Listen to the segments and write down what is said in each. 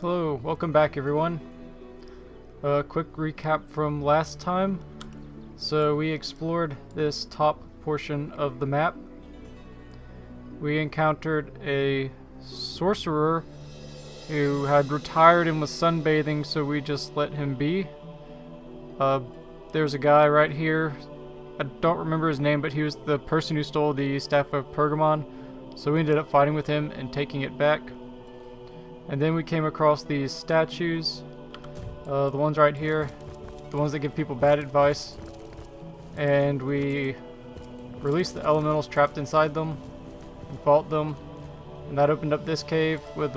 Hello, welcome back everyone. A quick recap from last time. So we explored this top portion of the map. We encountered a sorcerer who had retired and was sunbathing, so we just let him be. There's a guy right here. I don't remember his name, but he was the person who stole the Staff of Pergamon. So we ended up fighting with him and taking it back. And then we came across these statues, the ones right here, the ones that give people bad advice, and we released the elementals trapped inside them and fought them, and that opened up this cave with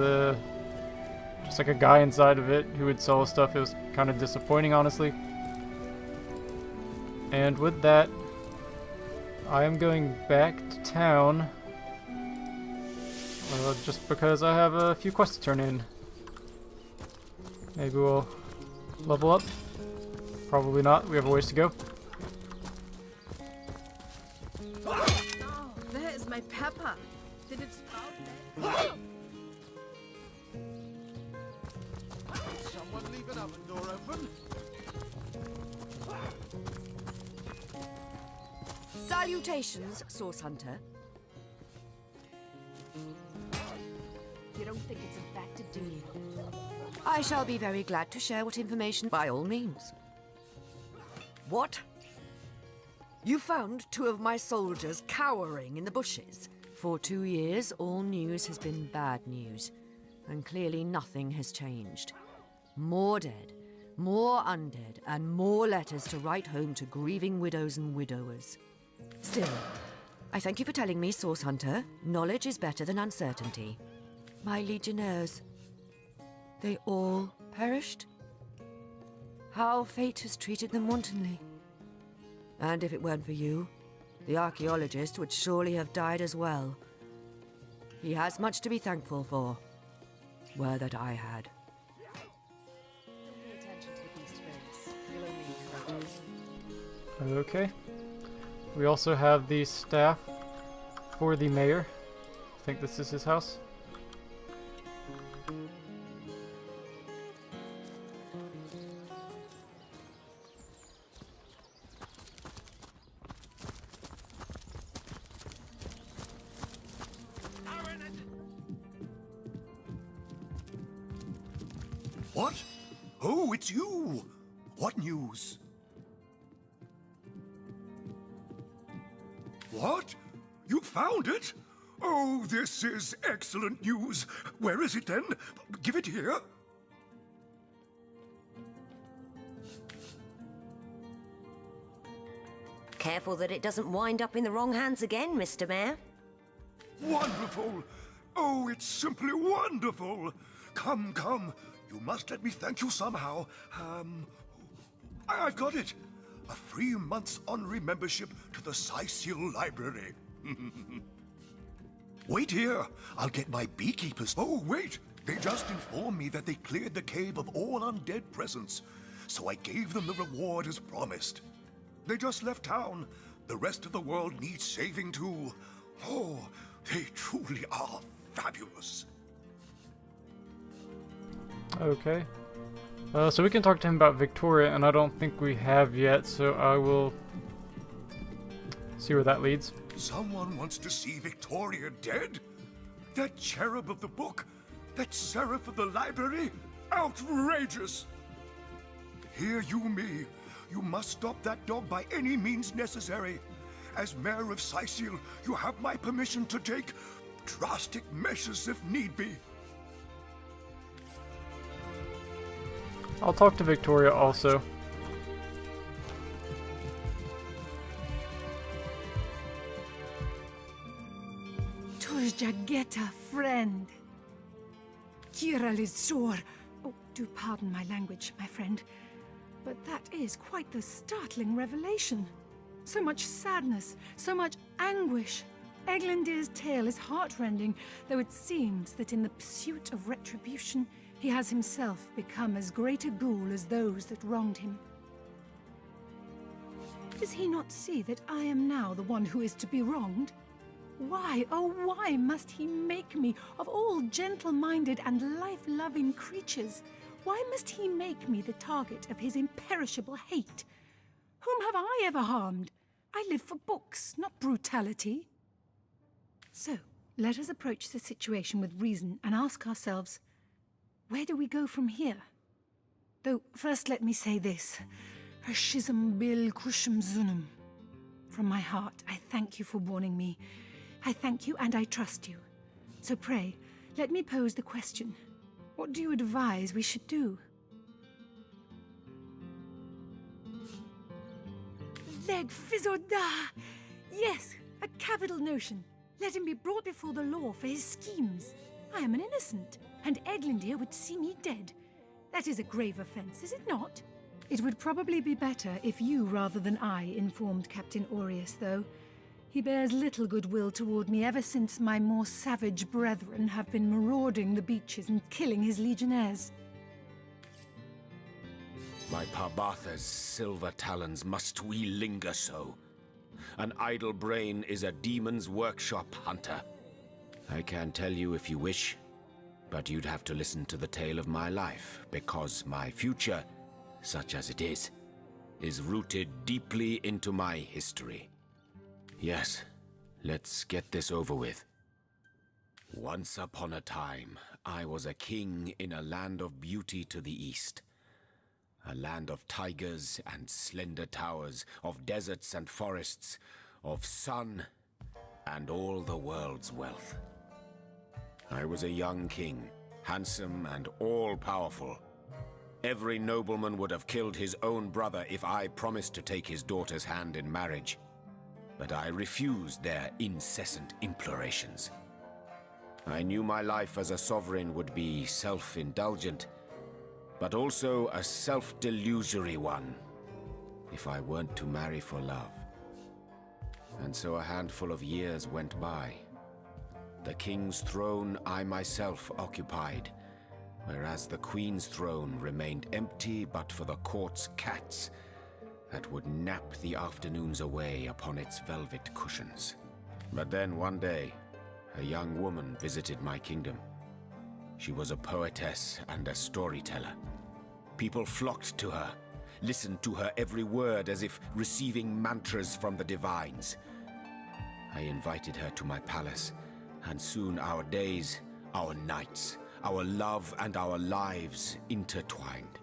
just like a guy inside of it who would sell us stuff. It was kind of disappointing, honestly. And with that, I am going back to town. Just because I have a few quests to turn in. Maybe we'll level up. Probably not. We have a ways to go. Oh, there's my pepper. Did it sprout? Someone leave an oven door open? Salutations, Source Hunter. You don't think it's infected, do you? I shall be very glad to share what information by all means. What? You found 2 of my soldiers cowering in the bushes. For 2 years, all news has been bad news, and clearly nothing has changed. More dead, more undead, and more letters to write home to grieving widows and widowers. Still, I thank you for telling me, Source Hunter. Knowledge is better than uncertainty. My legionnaires, they all perished? How fate has treated them wantonly. And if it weren't for you, the archaeologist would surely have died as well. He has much to be thankful for. Were that I had. Don't pay attention to the beast face. You'll only encourage us. Okay. We also have the staff for the mayor. I think this is his house. What? Oh, it's you! What news? What? You found it? Oh, this is excellent news. Where is it then? Give it here. Careful that it doesn't wind up in the wrong hands again, Mr. Mayor. Wonderful! Oh, it's simply wonderful! Come, come. You must let me thank you somehow. I've got it. A free month's honorary membership to the Sicil Library. Wait here. I'll get my beekeepers. Oh, wait. They just informed me that they cleared the cave of all undead presence. So I gave them the reward as promised. They just left town. The rest of the world needs saving too. Oh, they truly are fabulous. Okay. So we can talk to him about Victoria, and I don't think we have yet, so I will see where that leads. Someone wants to see Victoria dead? That cherub of the book? That seraph of the library? Outrageous! Hear you me. You must stop that dog by any means necessary. As mayor of Sicil, you have my permission to take drastic measures if need be. I'll talk to Victoria also. Turjageta, friend. Kira Lizor. Oh, do pardon my language, my friend. But that is quite the startling revelation. So much sadness, so much anguish. Eglandir's tale is heartrending, though it seems that in the pursuit of retribution, he has himself become as great a ghoul as those that wronged him. Does he not see that I am now the one who is to be wronged? Why, oh why must he make me, of all gentle-minded and life-loving creatures, why must he make me the target of his imperishable hate? Whom have I ever harmed? I live for books, not brutality. So, let us approach the situation with reason and ask ourselves, where do we go from here? Though, first let me say this. Hashizm bil kushum zunum. From my heart, I thank you for warning me. I thank you and I trust you. So pray, let me pose the question. What do you advise we should do? Leg Fizoda! Yes, a capital notion. Let him be brought before the law for his schemes. I am an innocent, and Eglindir would see me dead. That is a grave offense, is it not? It would probably be better if you rather than I informed Captain Aureus, though. He bears little goodwill toward me ever since my more savage brethren have been marauding the beaches and killing his legionnaires. My Parbatha's silver talons, must we linger so? An idle brain is a demon's workshop, Hunter. I can tell you if you wish, but you'd have to listen to the tale of my life, because my future, such as it is rooted deeply into my history. Yes, let's get this over with. Once upon a time, I was a king in a land of beauty to the east. A land of tigers and slender towers, of deserts and forests, of sun and all the world's wealth. I was a young king, handsome and all-powerful. Every nobleman would have killed his own brother if I promised to take his daughter's hand in marriage. But I refused their incessant implorations. I knew my life as a sovereign would be self-indulgent, but also a self-delusory one, if I weren't to marry for love. And so a handful of years went by. The king's throne I myself occupied, whereas the queen's throne remained empty but for the court's cats that would nap the afternoons away upon its velvet cushions. But then one day, a young woman visited my kingdom. She was a poetess and a storyteller. People flocked to her, listened to her every word as if receiving mantras from the divines. I invited her to my palace, and soon our days, our nights, our love and our lives intertwined.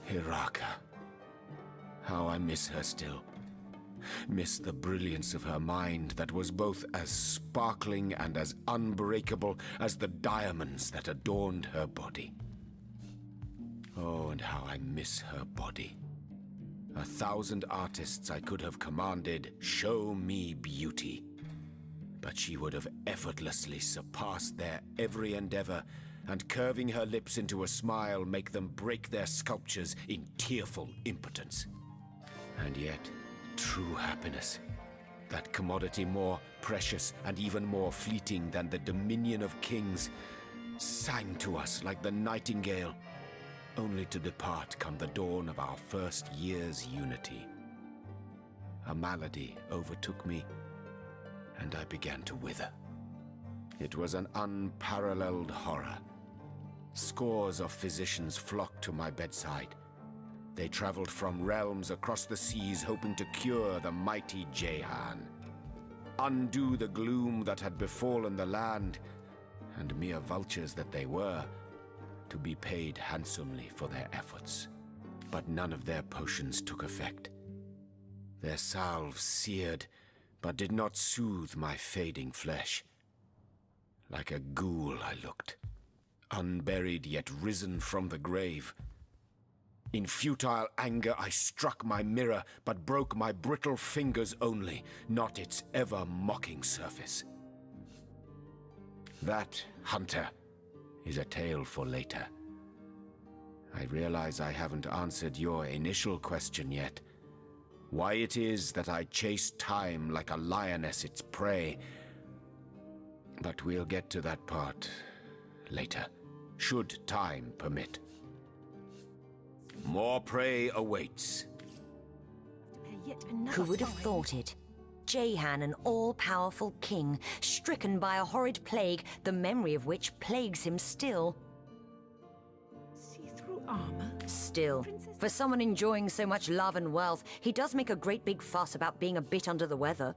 Hiraka. How I miss her still. Miss the brilliance of her mind that was both as sparkling and as unbreakable as the diamonds that adorned her body. Oh, and how I miss her body. 1,000 artists I could have commanded, show me beauty. But she would have effortlessly surpassed their every endeavor, and curving her lips into a smile, make them break their sculptures in tearful impotence. And yet, true happiness, that commodity more precious and even more fleeting than the dominion of kings, sang to us like the nightingale, only to depart come the dawn of our first year's unity. A malady overtook me, and I began to wither. It was an unparalleled horror. Scores of physicians flocked to my bedside. They traveled from realms across the seas, hoping to cure the mighty Jehan, undo the gloom that had befallen the land, and mere vultures that they were, to be paid handsomely for their efforts. But none of their potions took effect. Their salves seared, but did not soothe my fading flesh. Like a ghoul I looked, unburied yet risen from the grave. In futile anger I struck my mirror, but broke my brittle fingers only, not its ever-mocking surface. That, Hunter, is a tale for later. I realize I haven't answered your initial question yet. Why it is that I chase time like a lioness its prey. But we'll get to that part later, should time permit. More prey awaits. Yet another Who would have fine. thought it? Jehan, an all-powerful king, stricken by a horrid plague, the memory of which plagues him still. See-through armor? Still, Princess- for someone enjoying so much love and wealth, he does make a great big fuss about being a bit under the weather.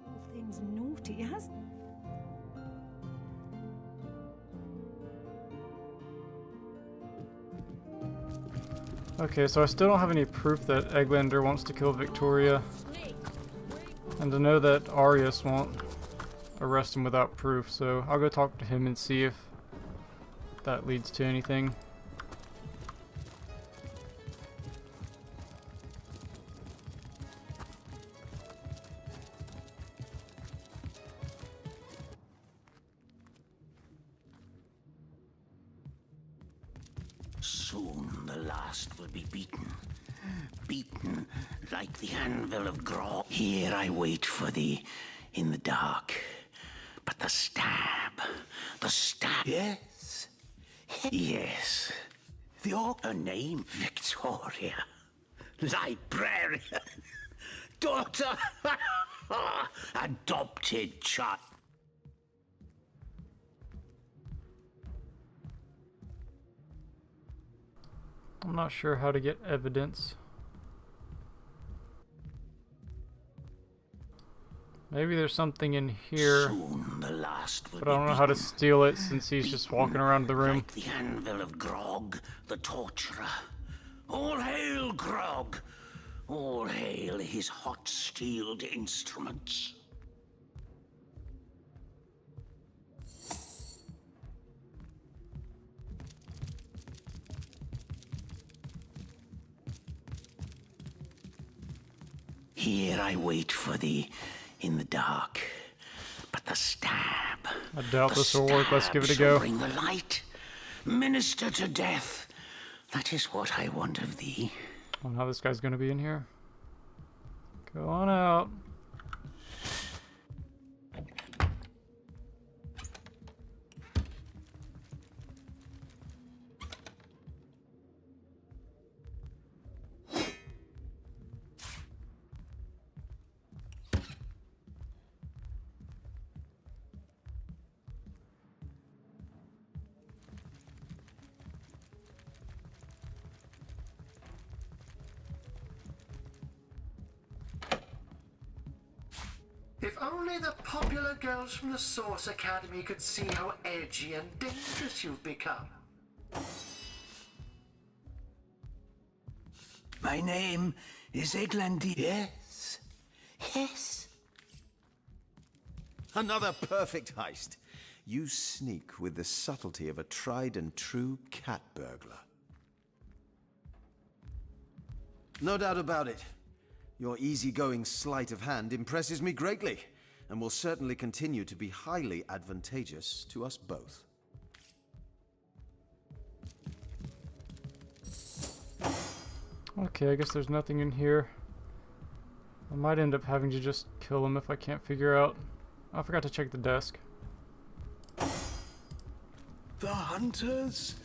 All things naughty, has... Okay, so I still don't have any proof that Eglander wants to kill Victoria. And to know that Arius won't arrest him without proof, so I'll go talk to him and see if that leads to anything. Soon the last will be beaten. Beaten like the anvil of Grog. Here I wait for thee in the dark. But the stab. Yes. Yes. Her name, Victoria. Librarian. Daughter. Adopted child. I'm not sure how to get evidence. Maybe there's something in here, Soon the last will but I don't know how to steal it since he's just walking around the room. Like the anvil of Grog, the torturer. All hail Grog! All hail his hot-steeled instruments. Here I wait for thee in the dark. But the stab. I doubt the this will work. Let's give it a stab shall go. Bring the light. Minister to death. That is what I want of thee. I don't know how this guy's gonna be in here. Go on out. If only the popular girls from the Source Academy could see how edgy and dangerous you've become. My name is Eglandy. Yes. Yes. Another perfect heist. You sneak with the subtlety of a tried and true cat burglar. No doubt about it. Your easygoing sleight of hand impresses me greatly, and will certainly continue to be highly advantageous to us both. Okay, I guess there's nothing in here. I might end up having to just kill him if I can't figure out. I forgot to check the desk. The hunters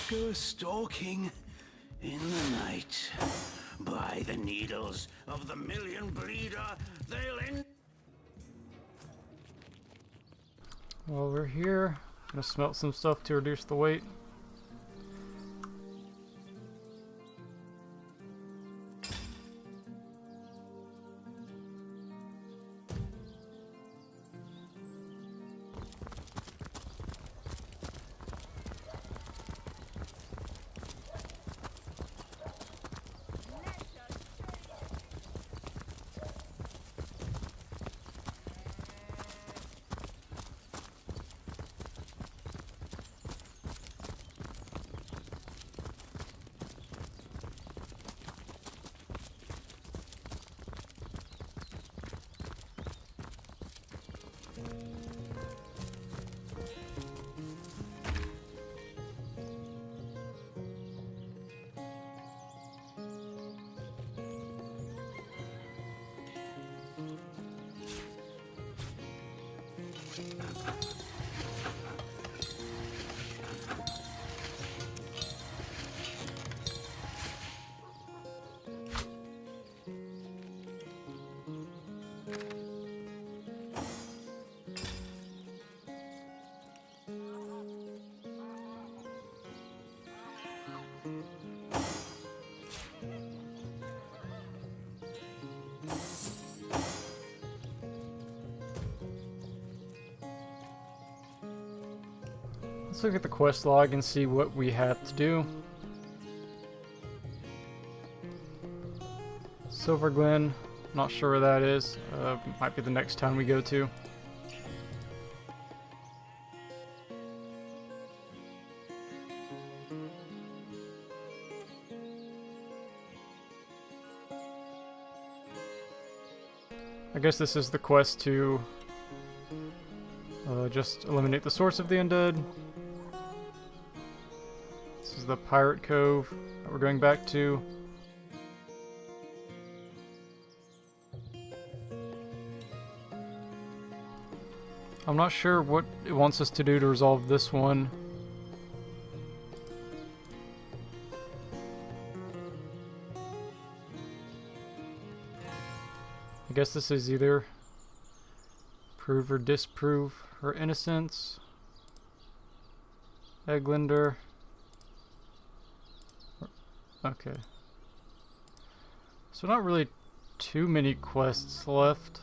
go stalking in the night. By the needles of the million bleeder, they'll end. While we're here, I'm gonna smelt some stuff to reduce the weight. Let's look at the quest log and see what we have to do. Silver Glen, not sure where that is. Might be the next town we go to. I guess this is the quest to just eliminate the source of the undead. This is the Pirate Cove that we're going back to. I'm not sure what it wants us to do to resolve this one. I guess this is either prove or disprove her innocence. Eglander. Okay. So not really too many quests left.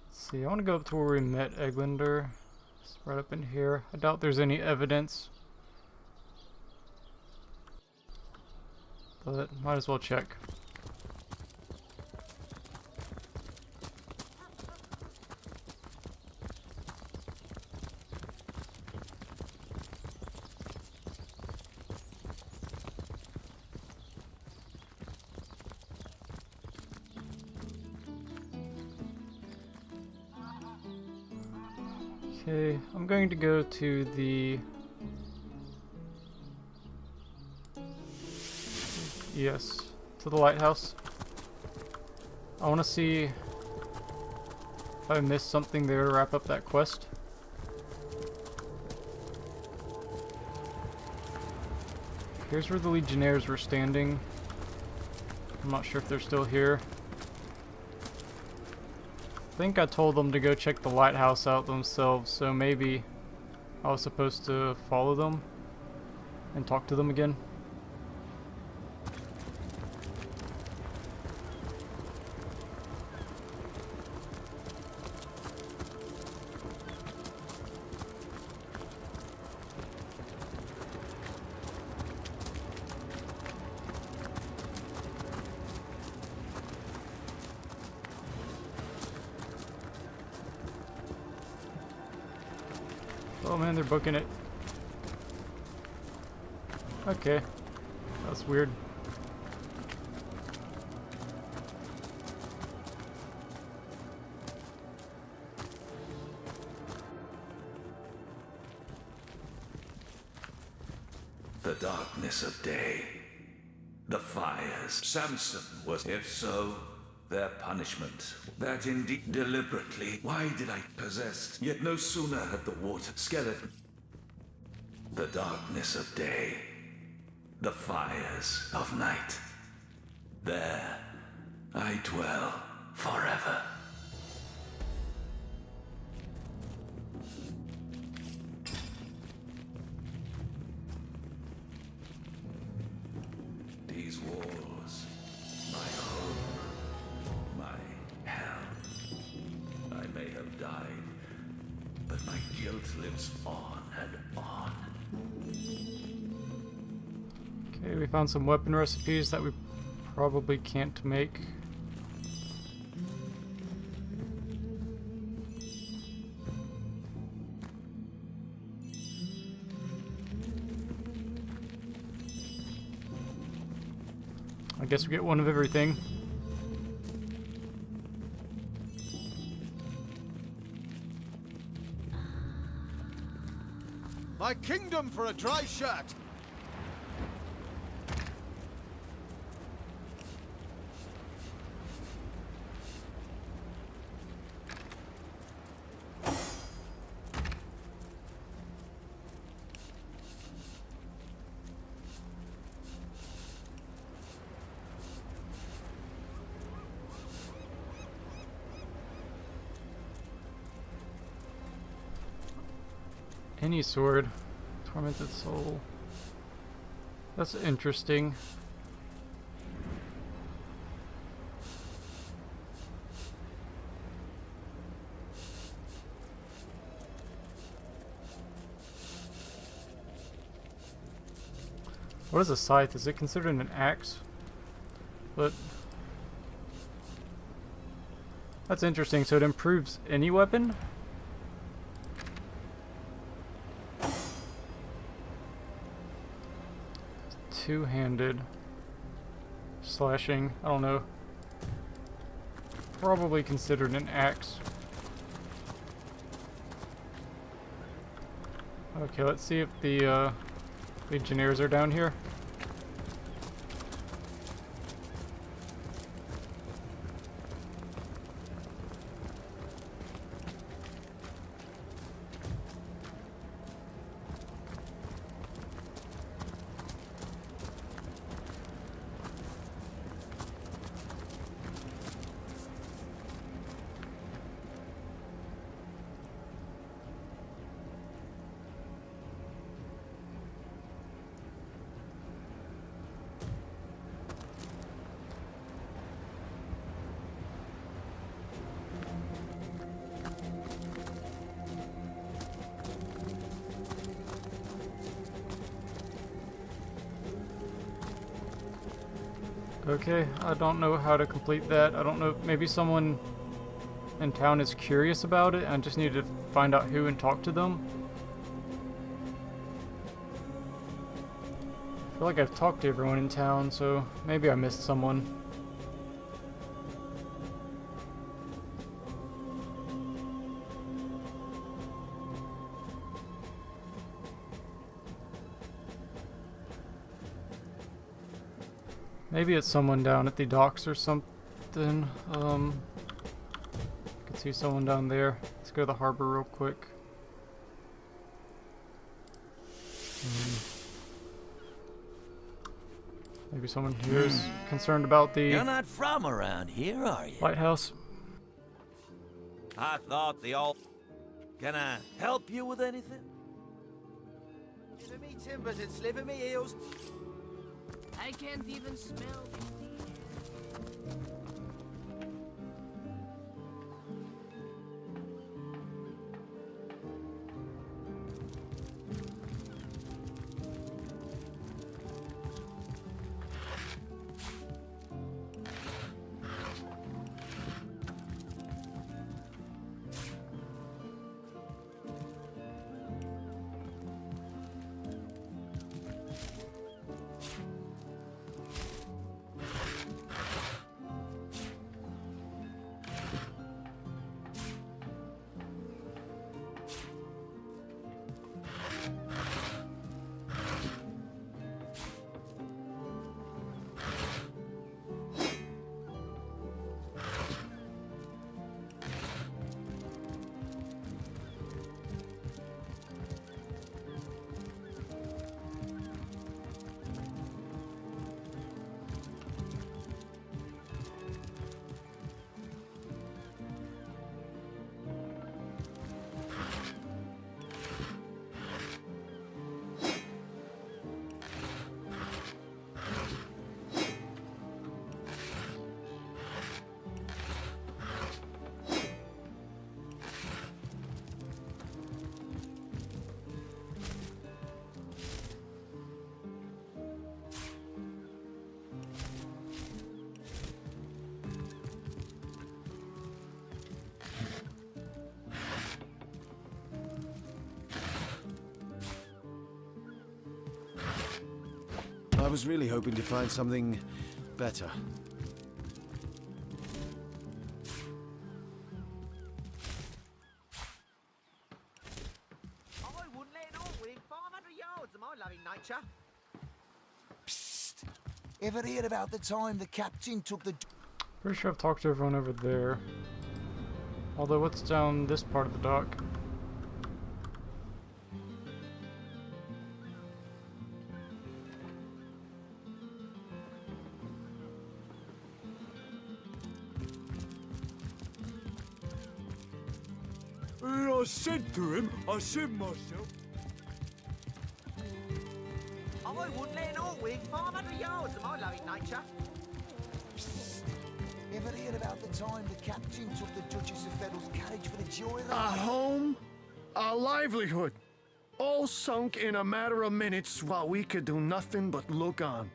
Let's see, I want to go up to where we met Eglander. It's right up in here. I doubt there's any evidence, but might as well check. Okay, I'm going to go to the... Yes, to the lighthouse. I want to see if I missed something there to wrap up that quest. Here's where the Legionnaires were standing. I'm not sure if they're still here. I think I told them to go check the lighthouse out themselves, so maybe I was supposed to follow them and talk to them again. Oh man, they're booking it. Okay. That's weird. The darkness of day. The fires. Samson was, if so, their punishment. That indeed deliberately. Why did I possess? Yet no sooner had the water skeleton. The darkness of day. The fires of night. There I dwell forever. These walls, my home, my hell. I may have died, but my guilt lives on and on. Okay, we found some weapon recipes that we probably can't make. I guess we get one of everything. My kingdom for a dry shirt! Any sword. Tormented soul. That's interesting. What is a scythe? Is it considered an axe? But that's interesting. So it improves any weapon? Two-handed slashing. I don't know. Probably considered an axe. Okay, let's see if the Legionnaires are down here. Okay, I don't know how to complete that. I don't know, maybe someone in town is curious about it. I just need to find out who and talk to them. I feel like I've talked to everyone in town, so maybe I missed someone. Maybe it's someone down at the docks or something. I can see someone down there. Let's go to the harbor real quick. Maybe someone here is concerned about the You're not from around here, are you? lighthouse. I thought the old... Can I help you with anything? Sliver me timbers and sliver me heels. I can't even smell. I was really hoping to find something better. I wouldn't let an old wing 500 yards of my loving nature. Psst! Ever heard about the time the captain took the... Pretty sure I've talked to everyone over there. Although, what's down this part of the dock? I said to him, I said myself. I wouldn't let an old wing 500 yards of my loving nature. Psst! Ever heard about the time the captain took the Duchess of Federal's carriage for the joyride? Our home, our livelihood. All sunk in a matter of minutes while we could do nothing but look on.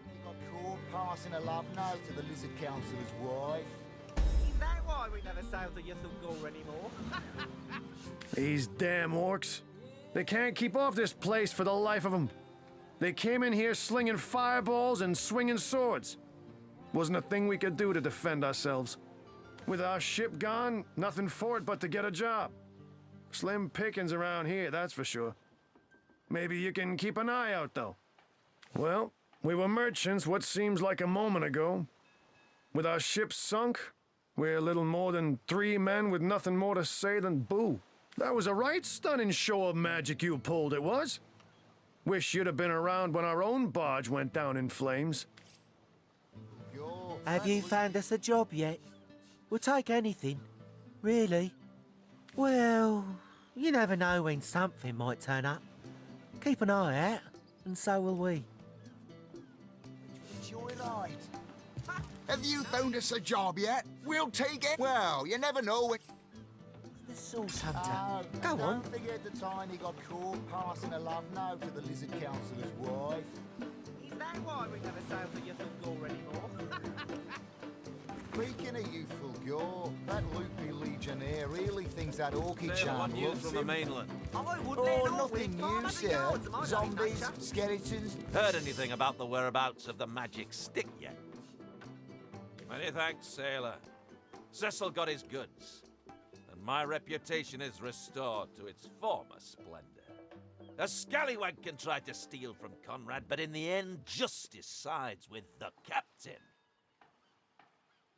He got caught passing a love note to the Lizard Councillor's wife. Is that why we never sail to Ythulgore anymore? These damn orcs. They can't keep off this place for the life of them. They came in here slinging fireballs and swinging swords. Wasn't a thing we could do to defend ourselves. With our ship gone, nothing for it but to get a job. Slim pickings around here, that's for sure. Maybe you can keep an eye out, though. Well, we were merchants what seems like a moment ago. With our ship sunk, we're little more than 3 men with nothing more to say than boo. That was a right stunning show of magic you pulled, it was. Wish you'd have been around when our own barge went down in flames. Have you found us a job yet? We'll take anything. Really? Well, you never know when something might turn up. Keep an eye out, and so will we. Joyride. Have you found us a job yet? We'll take it. Well, you never know when... The Source Hunter. Go on. Don't forget the time he got caught passing a love note to the Lizard Councillor's wife. Is that why we never sail to Ythulgore anymore? Speaking of youthful gore, that loopy legionnaire really thinks that orky charm loves from the him. mainland. I would Oh, nothing new, sir. Zombies, skeletons... Heard anything about the whereabouts of the magic stick yet? Many thanks, sailor. Cecil got his goods, and my reputation is restored to its former splendor. A scallywag can try to steal from Conrad, but in the end, justice sides with the captain.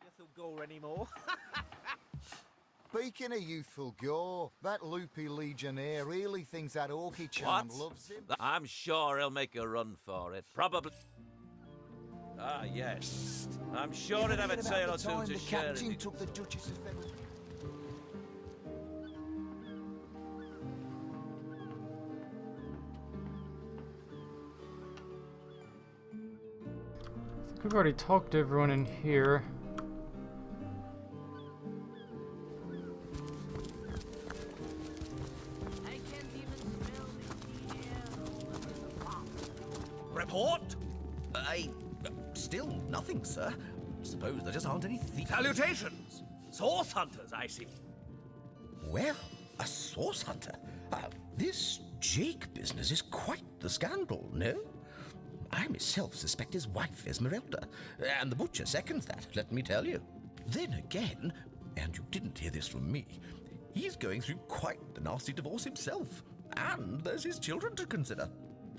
Ythulgore anymore? Speaking of youthful gore, that loopy legionnaire really thinks that orky charm loves him. I'm sure he'll make a run for it. Probably. Ah, yes. I'm sure he'd have a tale or two to share. The captain took the Duchess of Bedford. I think we've already talked to everyone in here. Report? Still nothing, sir. Suppose there just aren't any thieves. Salutations! Source hunters, I see. Well, a source hunter? This Jake business is quite the scandal, no? I myself suspect his wife, Esmeralda, and the butcher seconds that, let me tell you. Then again, and you didn't hear this from me, he's going through quite the nasty divorce himself, and there's his children to consider.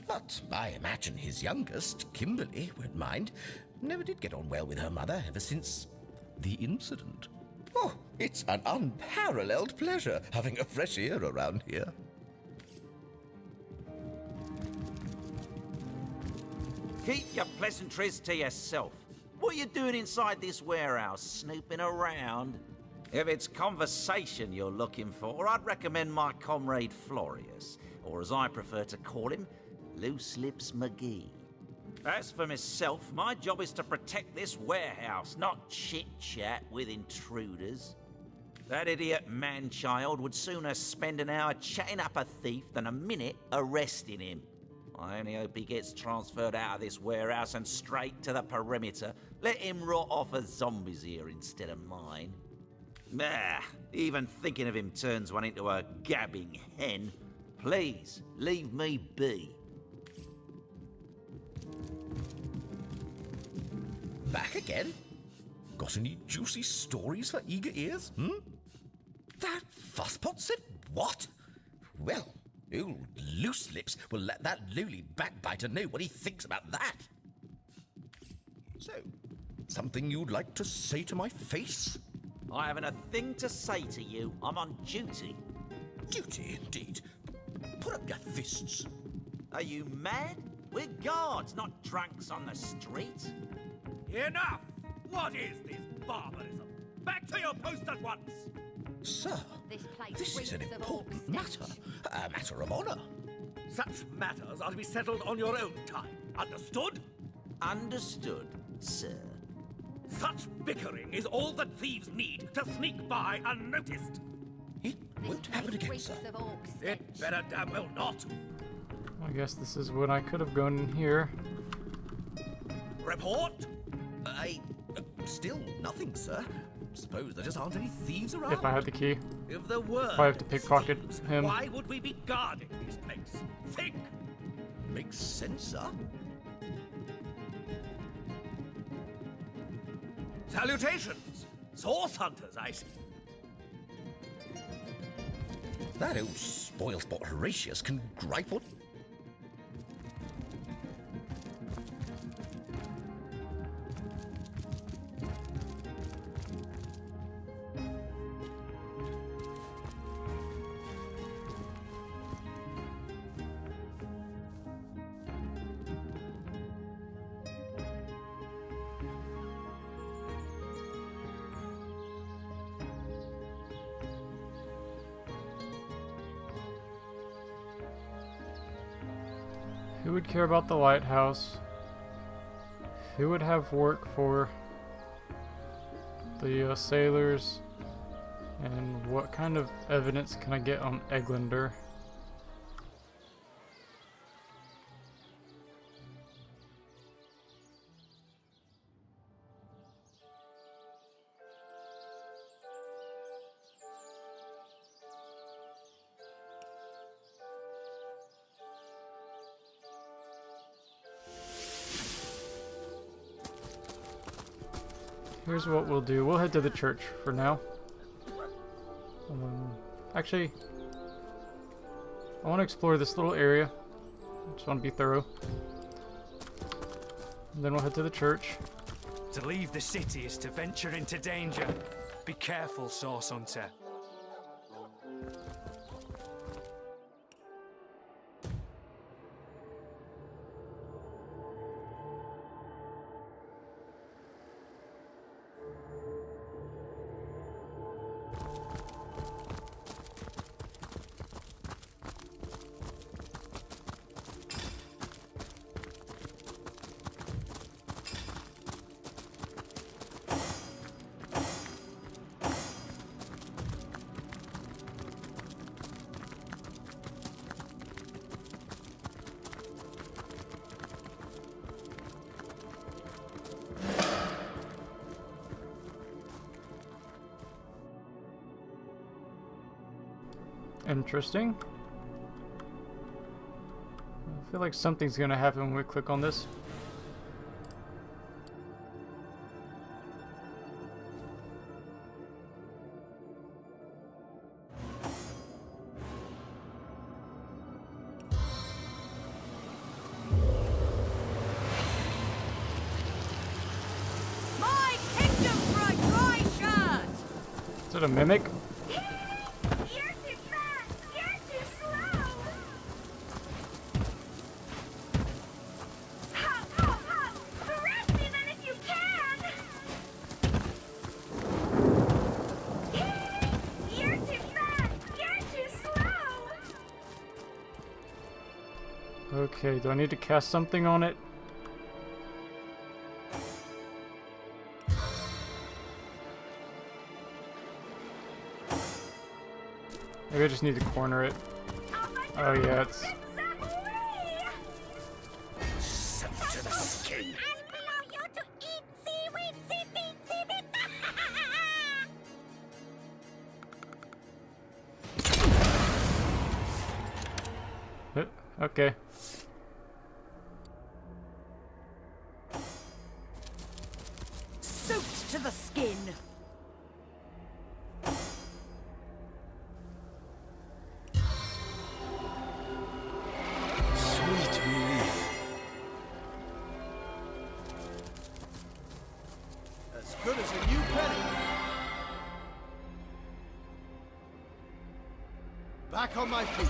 But I imagine his youngest, Kimberly, won't mind. Never did get on well with her mother ever since the incident. Oh, it's an unparalleled pleasure having a fresh ear around here. Keep your pleasantries to yourself. What are you doing inside this warehouse, snooping around? If it's conversation you're looking for, I'd recommend my comrade Florius, or as I prefer to call him, Loose Lips McGee. As for myself, my job is to protect this warehouse, not chit-chat with intruders. That idiot man-child would sooner spend an hour chatting up a thief than a minute arresting him. I only hope he gets transferred out of this warehouse and straight to the perimeter. Let him rot off as zombies here instead of mine. Nah, even thinking of him turns one into a gabbing hen. Please, leave me be. Back again? Got any juicy stories for eager ears, That fusspot said what? Well, old Loose Lips will let that lowly backbiter know what he thinks about that. So, something you'd like to say to my face? I haven't a thing to say to you. I'm on duty. Duty, indeed. Put up your fists. Are you mad? We're guards, not drunks on the street. Enough! What is this barbarism? Back to your post at once! Sir, this is an important matter. A matter of honor. Such matters are to be settled on your own time. Understood? Understood, sir. Such bickering is all that thieves need to sneak by unnoticed. It won't happen again, sir. It better damn well not. I guess this is when I could have gone in here. Report? Still nothing, sir. Suppose there just aren't any thieves around. If I had the key. If there were, If I have to pickpocket him. why would we be guarding this place? Think! Makes sense, sir. Salutations! Source hunters, I see. That old spoilsport Horatius can gripe what... Who would care about the lighthouse? Who would have work for the sailors? And what kind of evidence can I get on Eglander? Here's what we'll do. We'll head to the church for now. Actually, I want to explore this little area. Just want to be thorough. And then we'll head to the church. To leave the city is to venture into danger. Be careful, Source Hunter. Interesting. I feel like something's gonna happen when we click on this. My kingdom for a dry shot! Is it a mimic? Okay, do I need to cast something on it? Maybe I just need to corner it. Oh yeah, it's... Soaked to the skin. Okay. Soaked to the skin. Sweet relief. As good as a new penny. Back on my feet.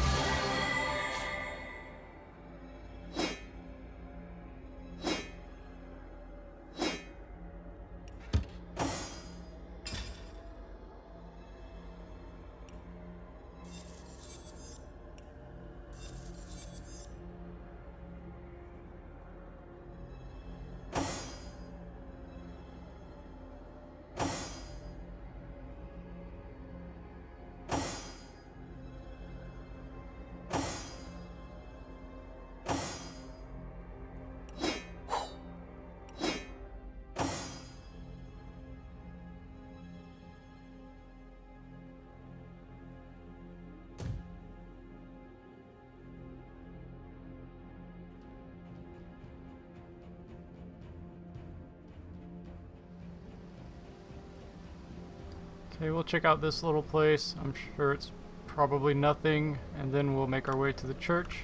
Okay, we'll check out this little place. I'm sure it's probably nothing, and then we'll make our way to the church.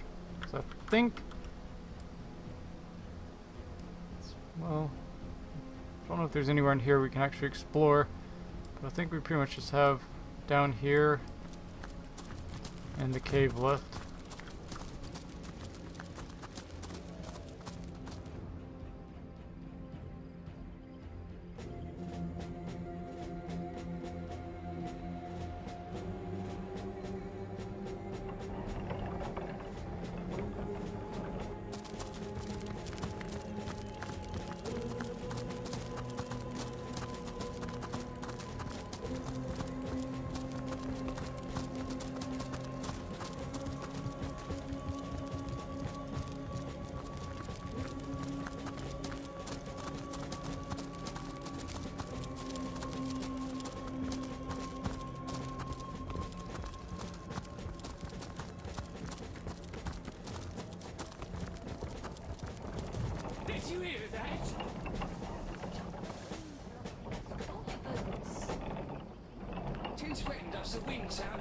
So I think, well, I don't know if there's anywhere in here we can actually explore, but I think we pretty much just have down here and the cave left. Did you hear that?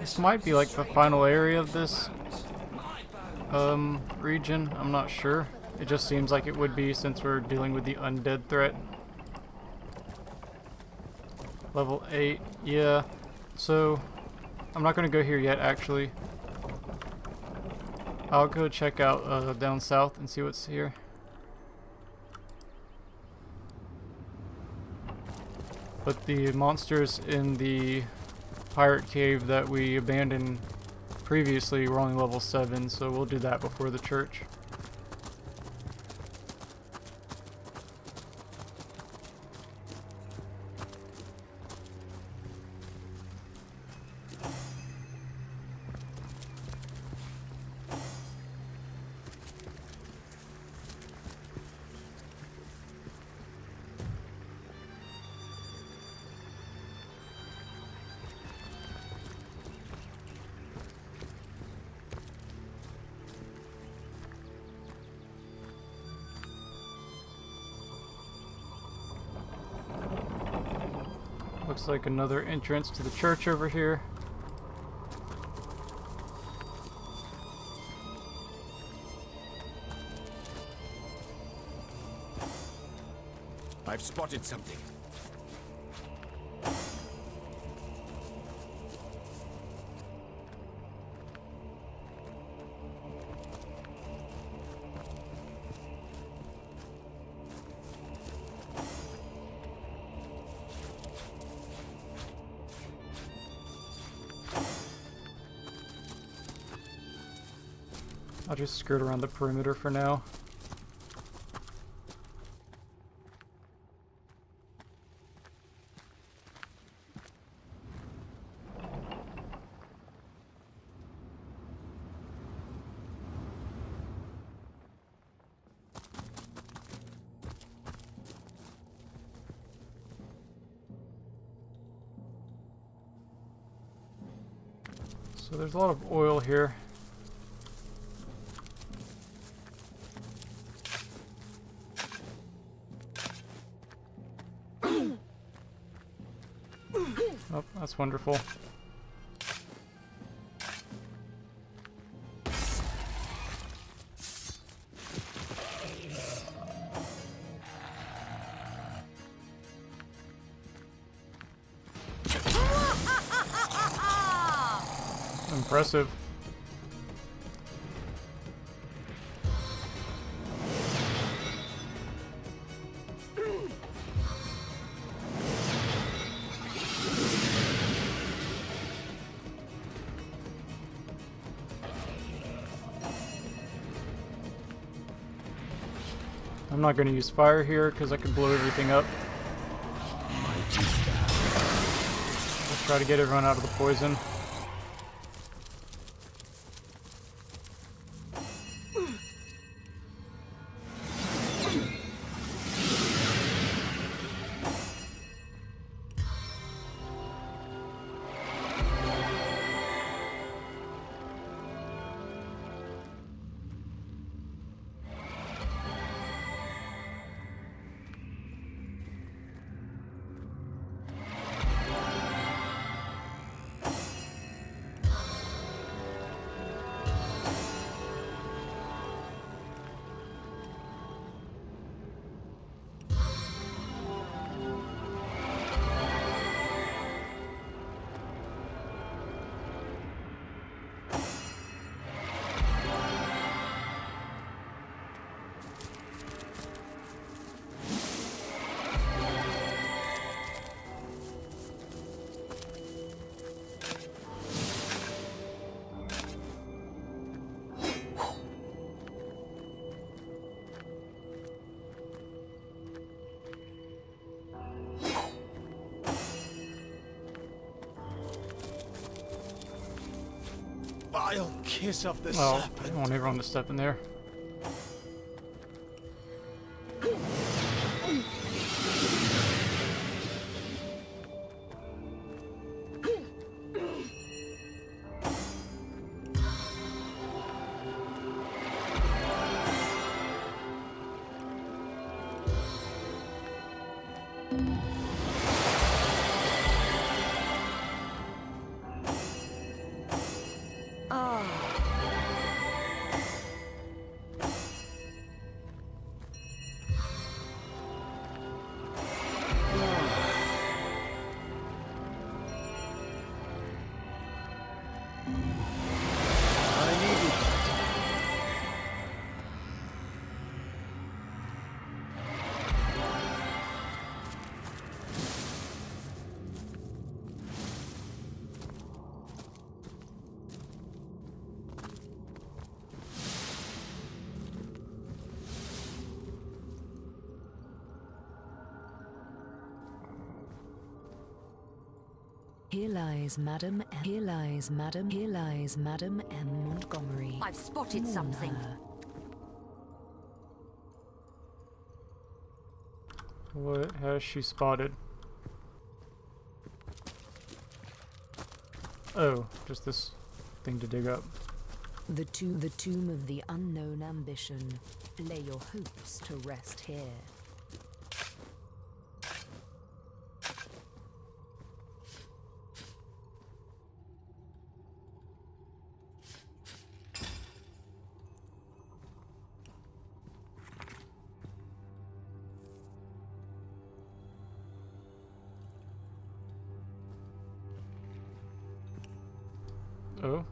This might be like the final area of this region. I'm not sure. It just seems like it would be since we're dealing with the undead threat. Level 8, yeah. So I'm not going to go here yet, actually. I'll go check out down south and see what's here. But the monsters in the pirate cave that we abandoned previously were only level 7, so we'll do that before the church. Looks like another entrance to the church over here. I've spotted something. I'll just skirt around the perimeter for now. So there's a lot of oil here. Oh, that's wonderful. Impressive. I'm not going to use fire here because I could blow everything up. Let's try to get everyone out of the poison. I'll kiss off the Oh, serpent. I want everyone to step in there. Here lies Madam M. Here lies Madam. Here lies Madam M. Montgomery. I've spotted Mourn something. her. What has she spotted? Oh, just this thing to dig up. The tomb of the unknown ambition. Lay your hopes to rest here. Oh.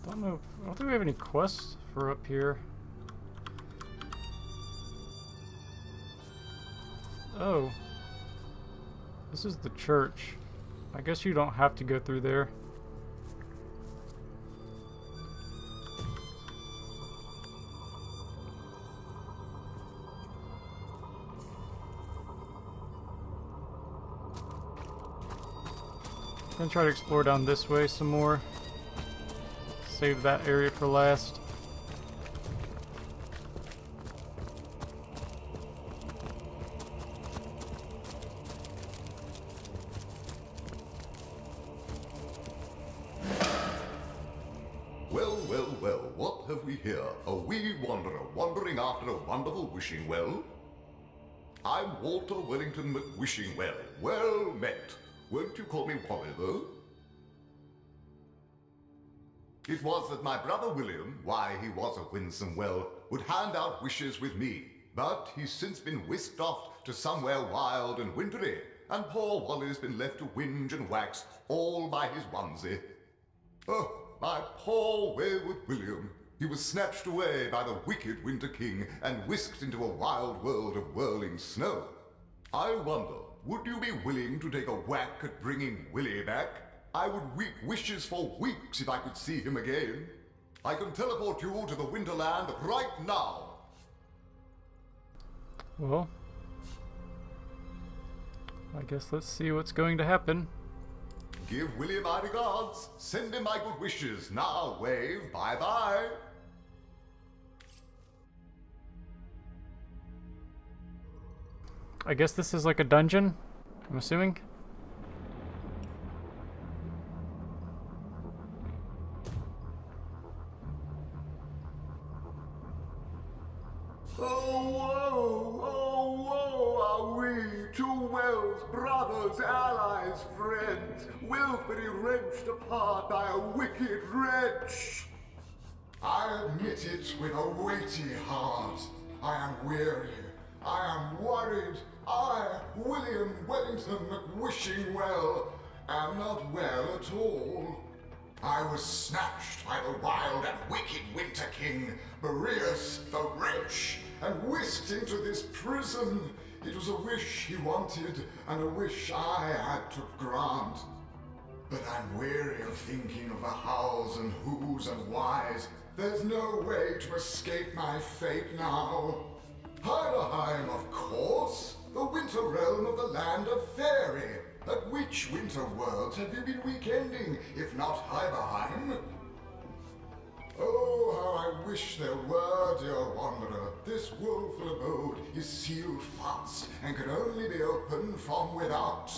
Don't know. I don't think we have any quests for up here. Oh. This is the church. I guess you don't have to go through there. I'm gonna try to explore down this way some more. Save that area for last. Well, well, well, what have we here? A wee wanderer wandering after a wonderful wishing well? I'm Walter Wellington McWishingwell. Well met. Won't you call me Wally, though? It was that my brother William, why he was a winsome well, would hand out wishes with me. But he's since been whisked off to somewhere wild and wintry, and poor Wally's been left to whinge and wax all by his onesie. Oh, my poor wayward William. He was snatched away by the wicked Winter King and whisked into a wild world of whirling snow. I wonder, would you be willing to take a whack at bringing Willie back? I would weep wishes for weeks if I could see him again. I can teleport you to the Winterland right now. Well, I guess let's see what's going to happen. Give Willie my regards. Send him my good wishes. Now wave bye-bye. I guess this is like a dungeon, I'm assuming. Oh, woe are we, two wells, brothers, allies, friends, willfully wrenched apart by a wicked wretch. I admit it with a weighty heart. I am weary. I am worried. I, William Wellington McWishingwell, am not well at all. I was snatched by the wild and wicked Winter King, Boreas the Wretch, and whisked into this prison. It was a wish he wanted, and a wish I had to grant. But I'm weary of thinking of the hows and whos and whys. There's no way to escape my fate now. Heidelheim, of course. The winter realm of the land of Fairy. At which winter worlds have you been weekending, if not Heidelheim? Oh, how I wish there were, dear wanderer. This woeful abode is sealed fast and can only be opened from without.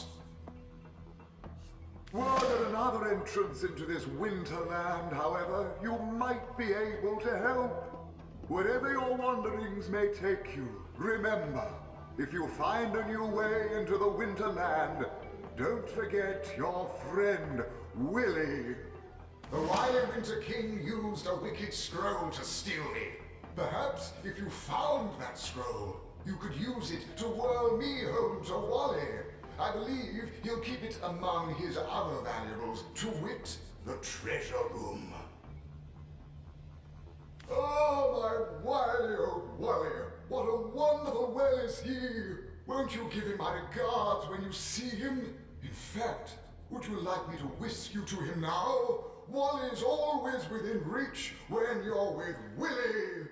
Were there another entrance into this winterland, however, you might be able to help. Wherever your wanderings may take you, remember, if you find a new way into the winterland, don't forget your friend, Willie. The wily Winter King used a wicked scroll to steal me. Perhaps if you found that scroll, you could use it to whirl me home to Wally. I believe he'll keep it among his other valuables, to wit, the treasure room. Oh, my Wily, oh Wally, what a wonderful well is he! Won't you give him my regards when you see him? In fact, would you like me to whisk you to him now? Wally's always within reach when you're with Willie.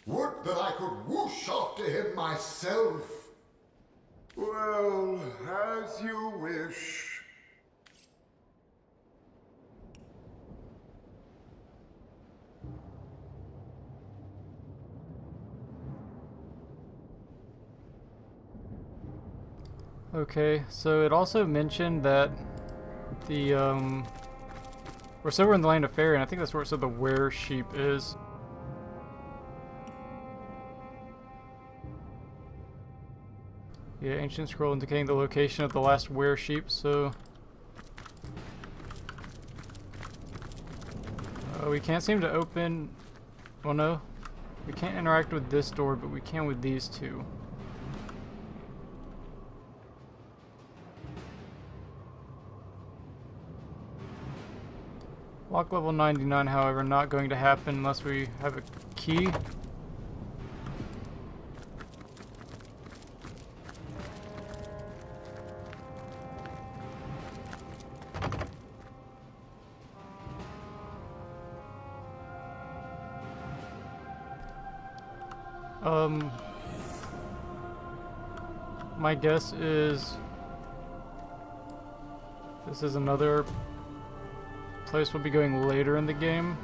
Would that I could whoosh after him myself. Well, as you wish. Okay, so it also mentioned that the, we're somewhere in the land of fairy, and I think that's where it said the were sheep is. Yeah, ancient scroll indicating the location of the last were sheep, so... we can't seem to open... Well, no. We can't interact with this door, but we can with these two. Lock level 99, however, not going to happen unless we have a key. My guess is this is another place we'll be going later in the game,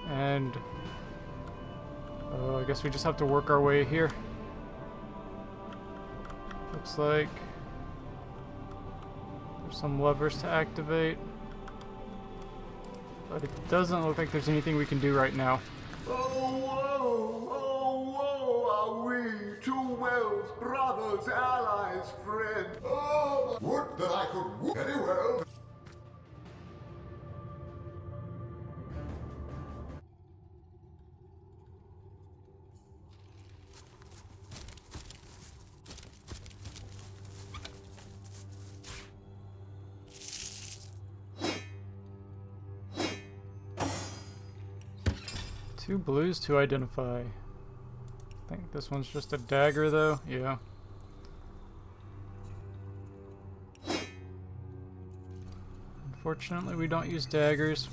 and I guess we just have to work our way here. Looks like there's some levers to activate, but it doesn't look like there's anything we can do right now. Oh, woe are we, two wells, brothers, allies, friends. Oh, would that I could very well. Two blues to identify. I think this one's just a dagger though, yeah. Unfortunately, we don't use daggers.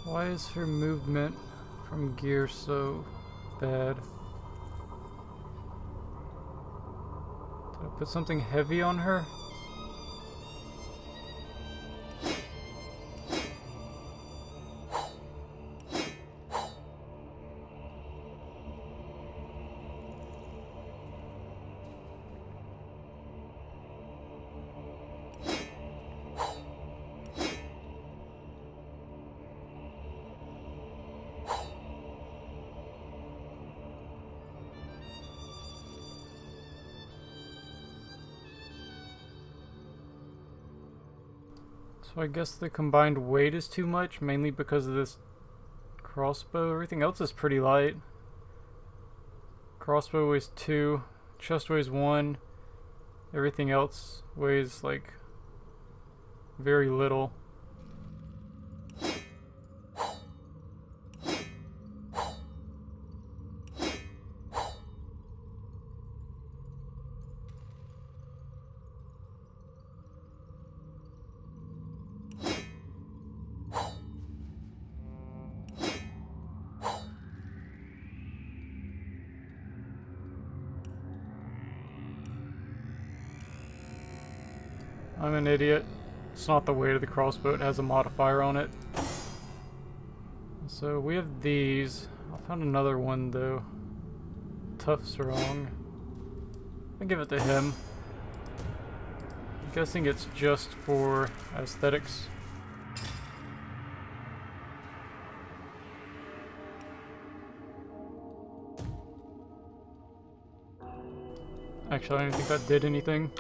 Why is her movement from gear so bad? Did I put something heavy on her? So I guess the combined weight is too much, mainly because of this crossbow. Everything else is pretty light. Crossbow weighs 2. Chest weighs 1. Everything else weighs like very little. I'm an idiot. It's not the weight of the crossbow, it has a modifier on it. So we have these. I found another one though. Tough Strong. I'll give it to him. I'm guessing it's just for aesthetics. Actually, I don't think that did anything.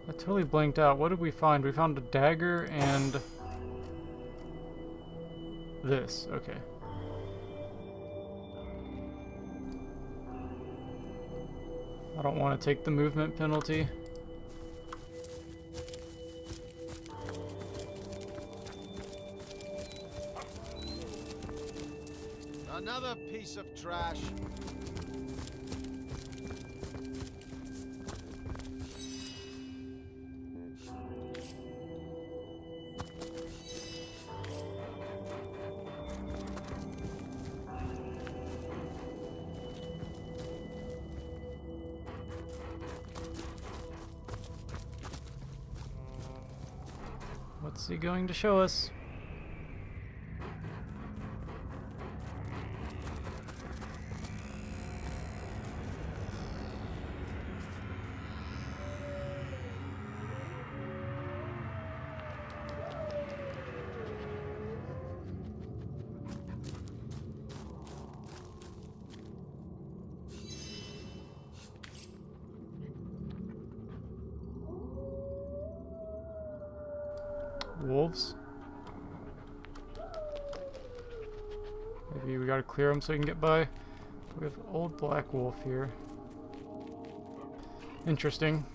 I totally blanked out. What did we find? We found a dagger and this. Okay. I don't want to take the movement penalty. Another piece of trash. What's he going to show us? Wolves. Maybe we gotta clear them so we can get by. We have old black wolf here. Interesting.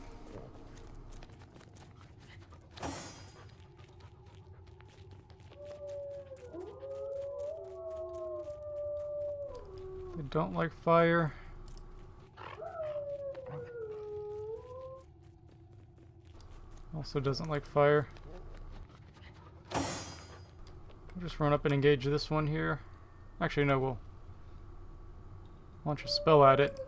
They don't like fire. Also doesn't like fire. We'll just run up and engage this one here. Actually, no, we'll launch a spell at it.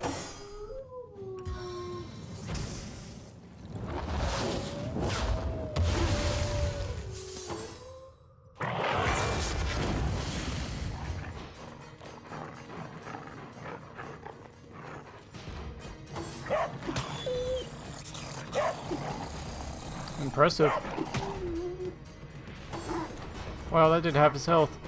Impressive. Wow, that did half his health.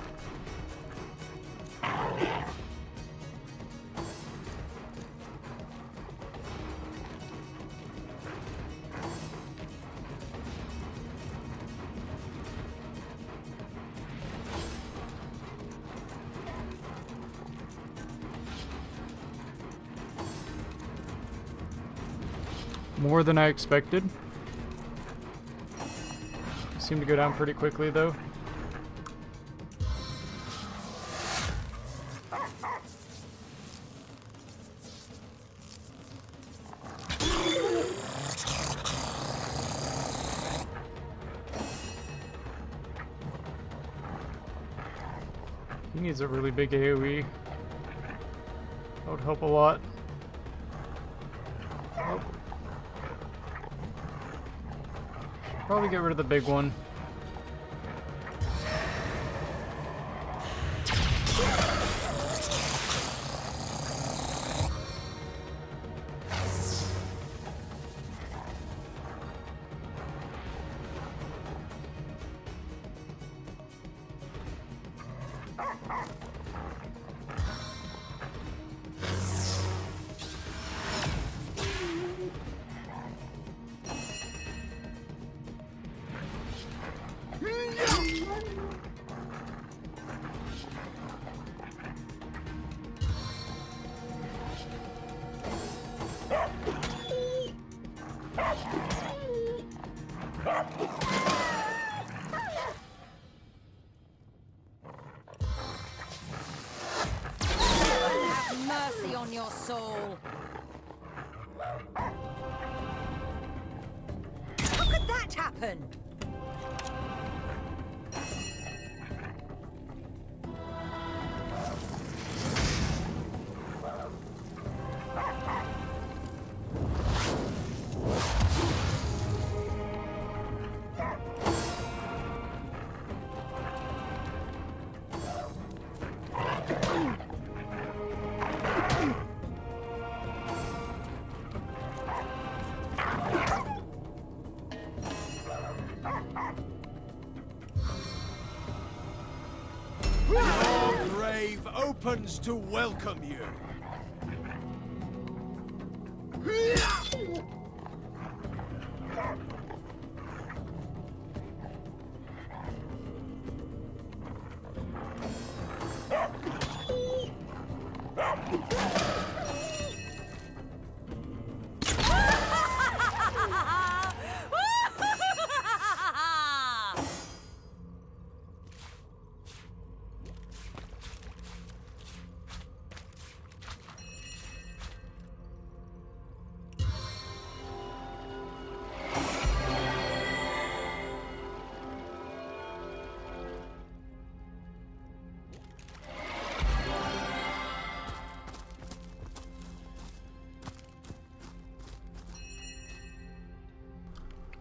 More than I expected. Seemed to go down pretty quickly though. He needs a really big AoE. That would help a lot. Oh. Probably get rid of the big one. Have mercy on your soul. How could that happen? Your grave opens to welcome you.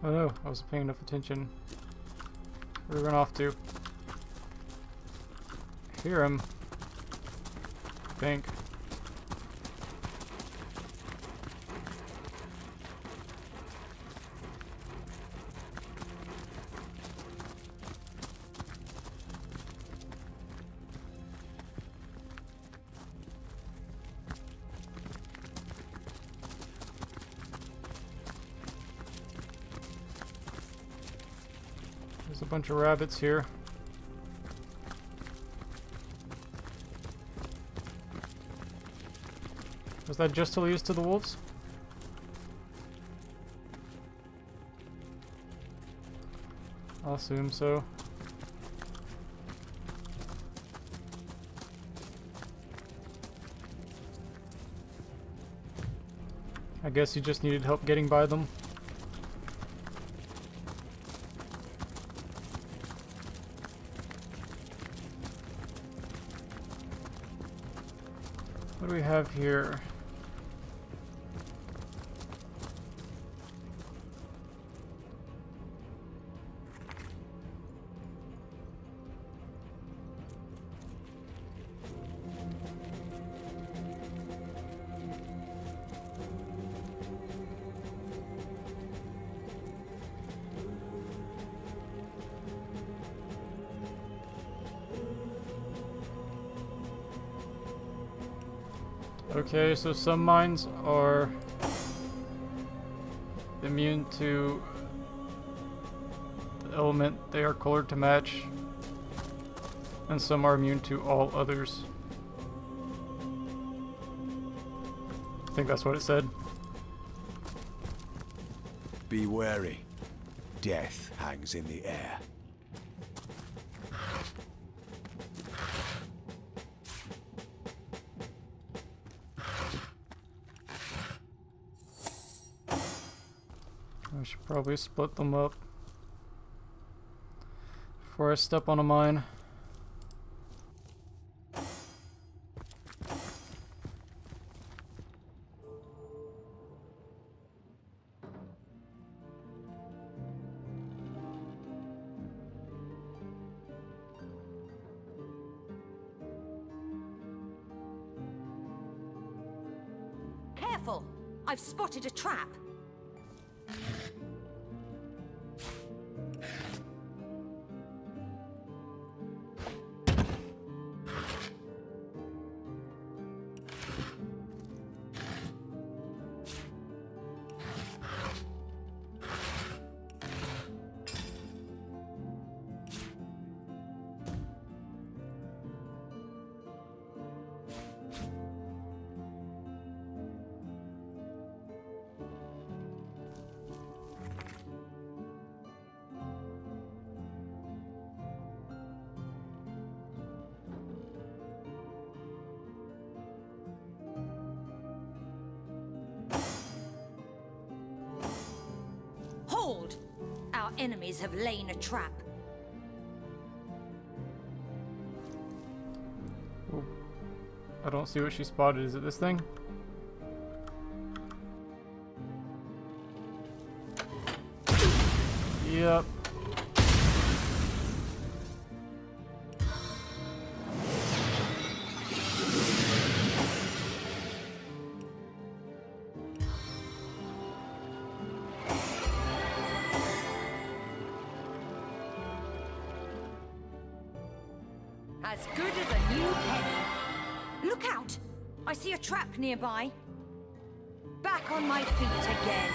Oh no, I wasn't paying enough attention. Where we run off to? Hear him. I think. There's a bunch of rabbits here. Was that just to lead us to the wolves? I'll assume so. I guess he just needed help getting by them. What do we have here? Okay, so some mines are immune to the element they are colored to match, and some are immune to all others. I think that's what it said. Be wary. Death hangs in the air. I should probably split them up before I step on a mine. Careful! I've spotted a trap. Behold! Our enemies have lain a trap. Ooh. I don't see what she spotted. Is it this thing? Yep. As good as a new penny. Look out! I see a trap nearby. Back on my feet again.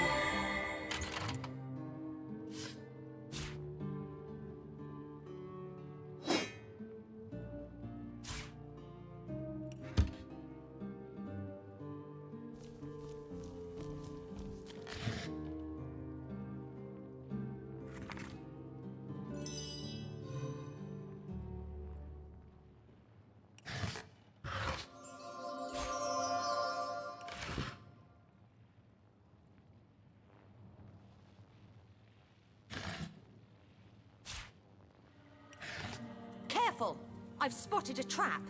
Careful! I've spotted a trap.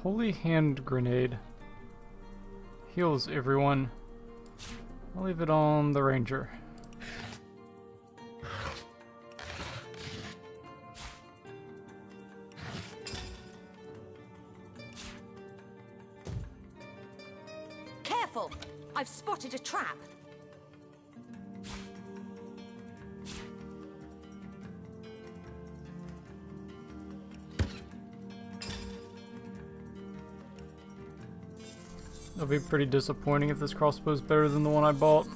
Holy hand grenade. Heals everyone. I'll leave it on the ranger. Careful! I've spotted a trap. It'll be pretty disappointing if this crossbow's better than the one I bought.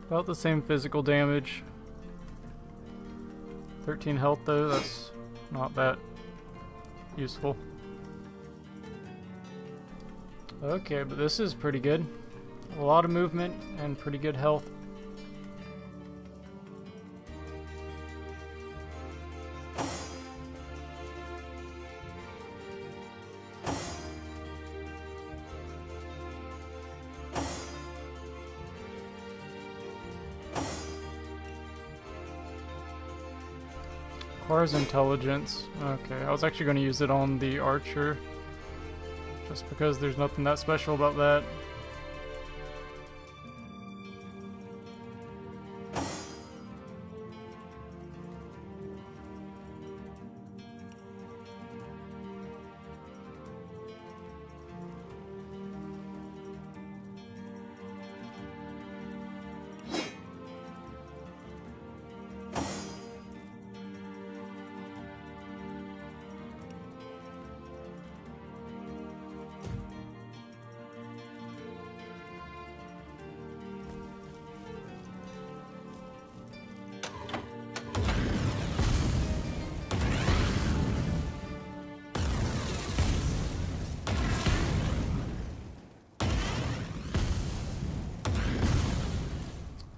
About the same physical damage. 13 health though, that's not that useful. Okay, but this is pretty good. A lot of movement and pretty good health. Requires intelligence. Okay, I was actually going to use it on the archer. Just because there's nothing that special about that.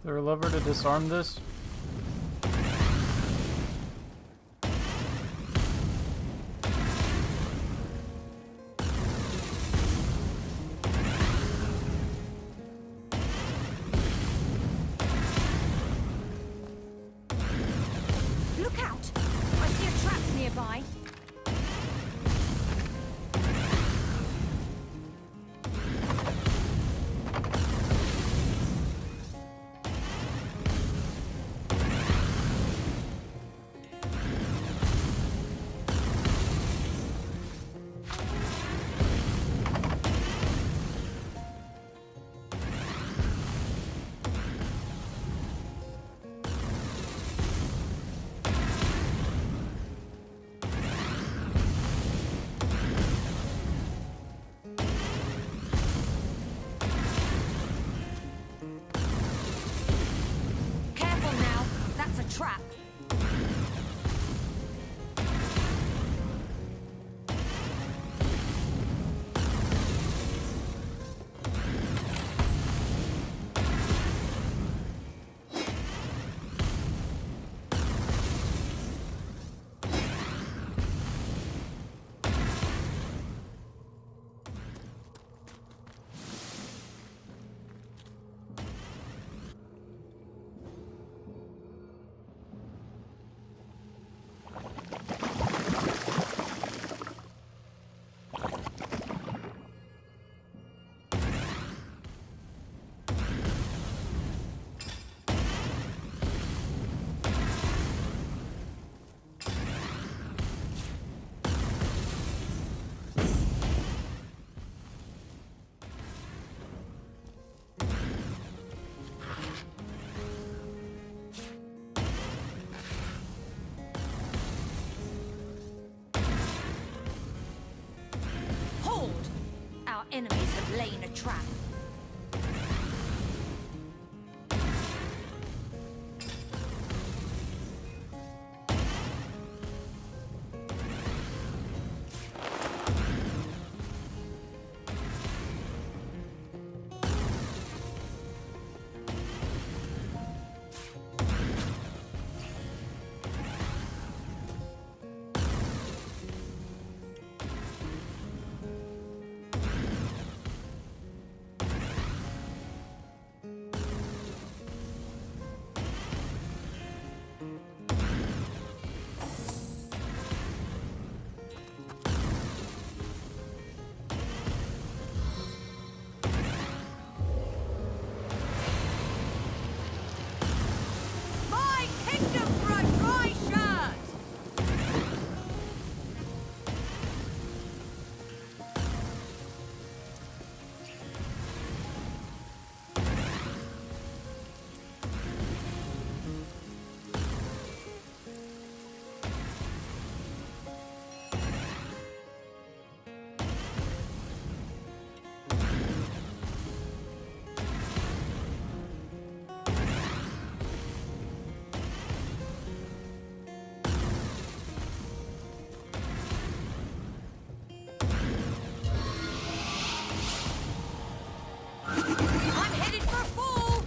Is there a lever to disarm this? Look out! I see a trap nearby. Trap. enemies have lain a trap. My kingdom for a dry shirt! I'm headed for a fall!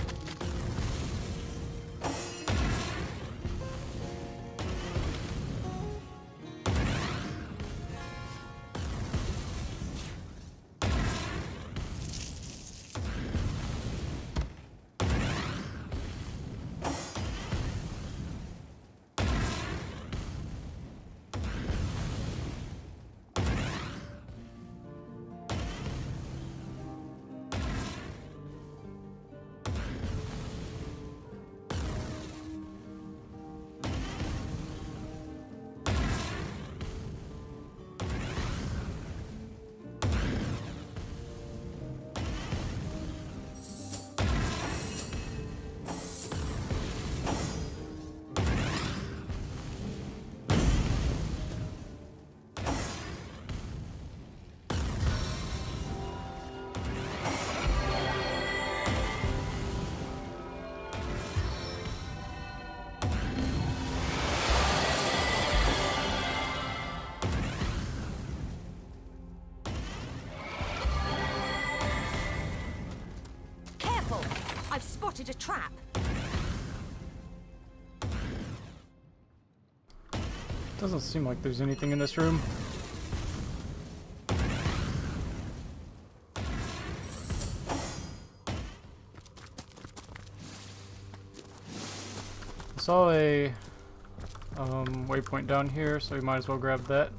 Careful! I've spotted a trap. Doesn't seem like there's anything in this room. I saw a waypoint down here, so we might as well grab that.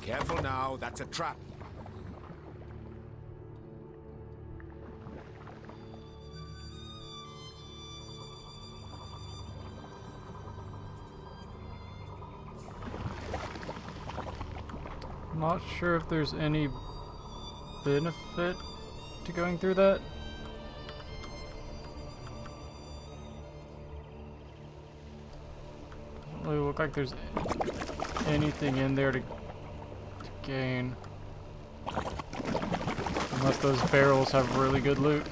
Careful now, that's a trap. Not sure if there's any benefit to going through that. Doesn't really look like there's anything in there to gain. Unless those barrels have really good loot.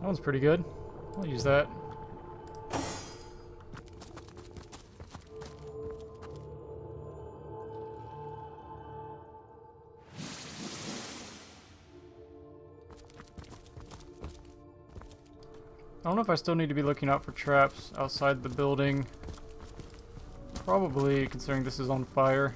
That one's pretty good. I'll use that. I don't know if I still need to be looking out for traps outside the building. Probably, considering this is on fire.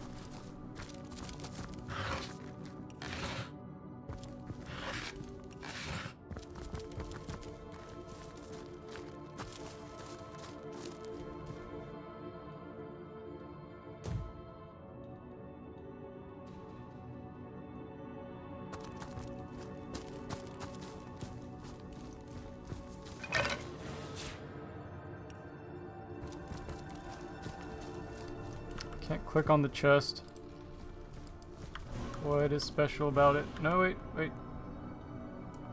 Can't click on the chest. What is special about it? No, wait.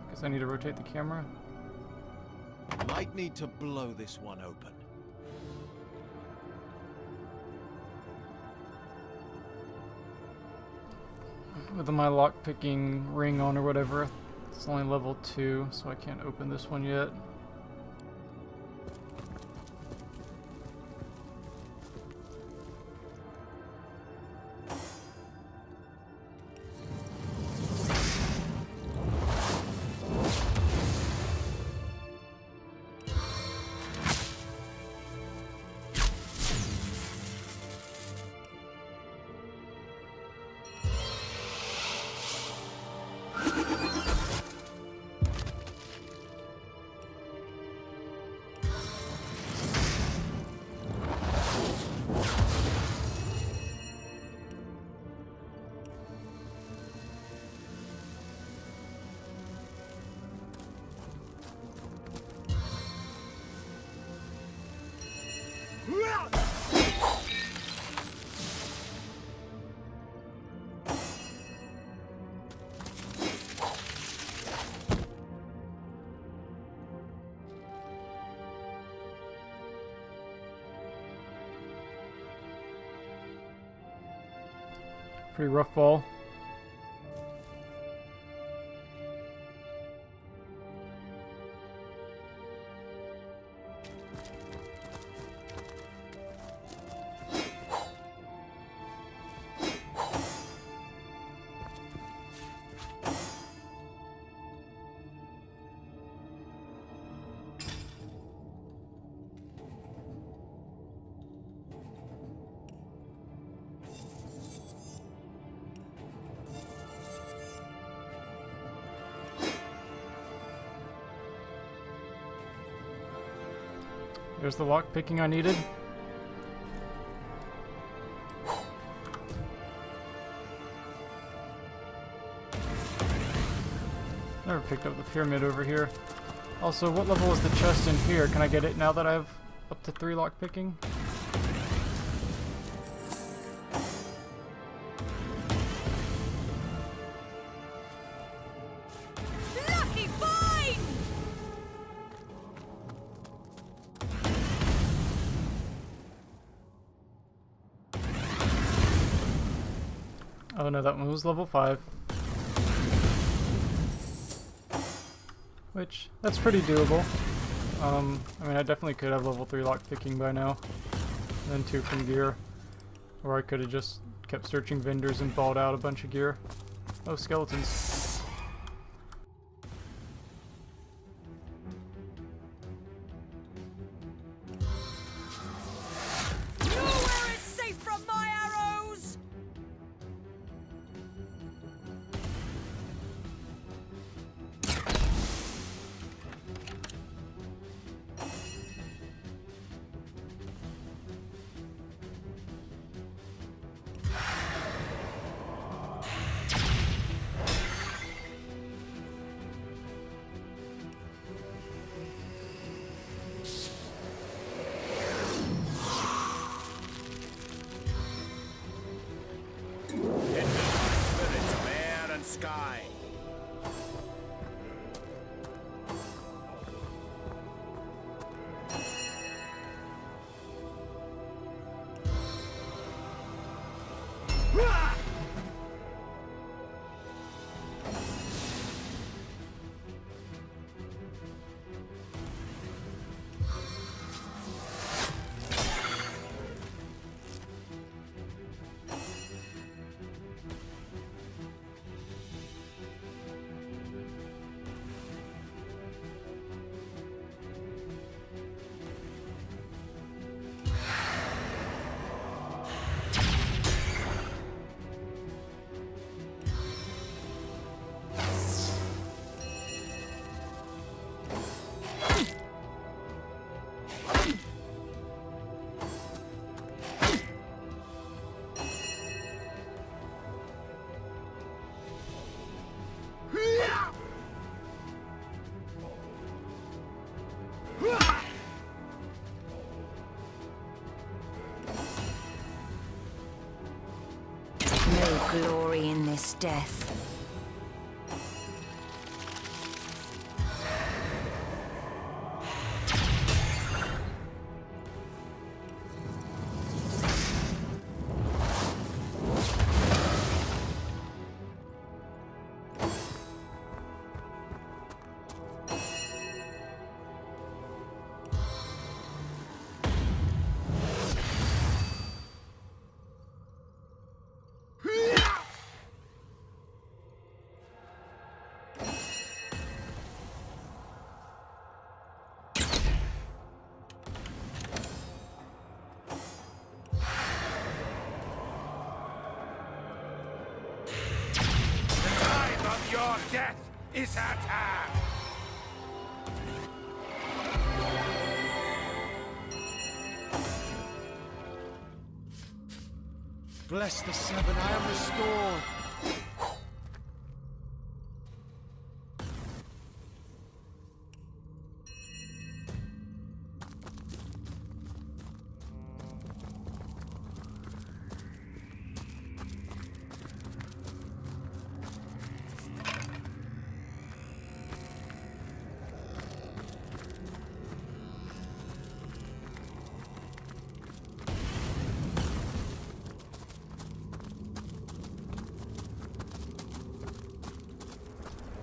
Guess I need to rotate the camera. Might need to blow this one open. With my lockpicking ring on or whatever, it's only level 2, so I can't open this one yet. Pretty rough fall. There's the lock picking I needed. Never picked up the pyramid over here. Also, what level is the chest in here? Can I get it now that I have up to 3 lock picking? Lucky find! Oh no, that one was level 5. Which, that's pretty doable. I mean, I definitely could have level 3 lock picking by now. And then 2 from gear. Or I could have just kept searching vendors and bought out a bunch of gear. Oh, skeletons. Nowhere is safe from my arrows! glory in this death. Your death is at hand! Bless the Seven, I am restored.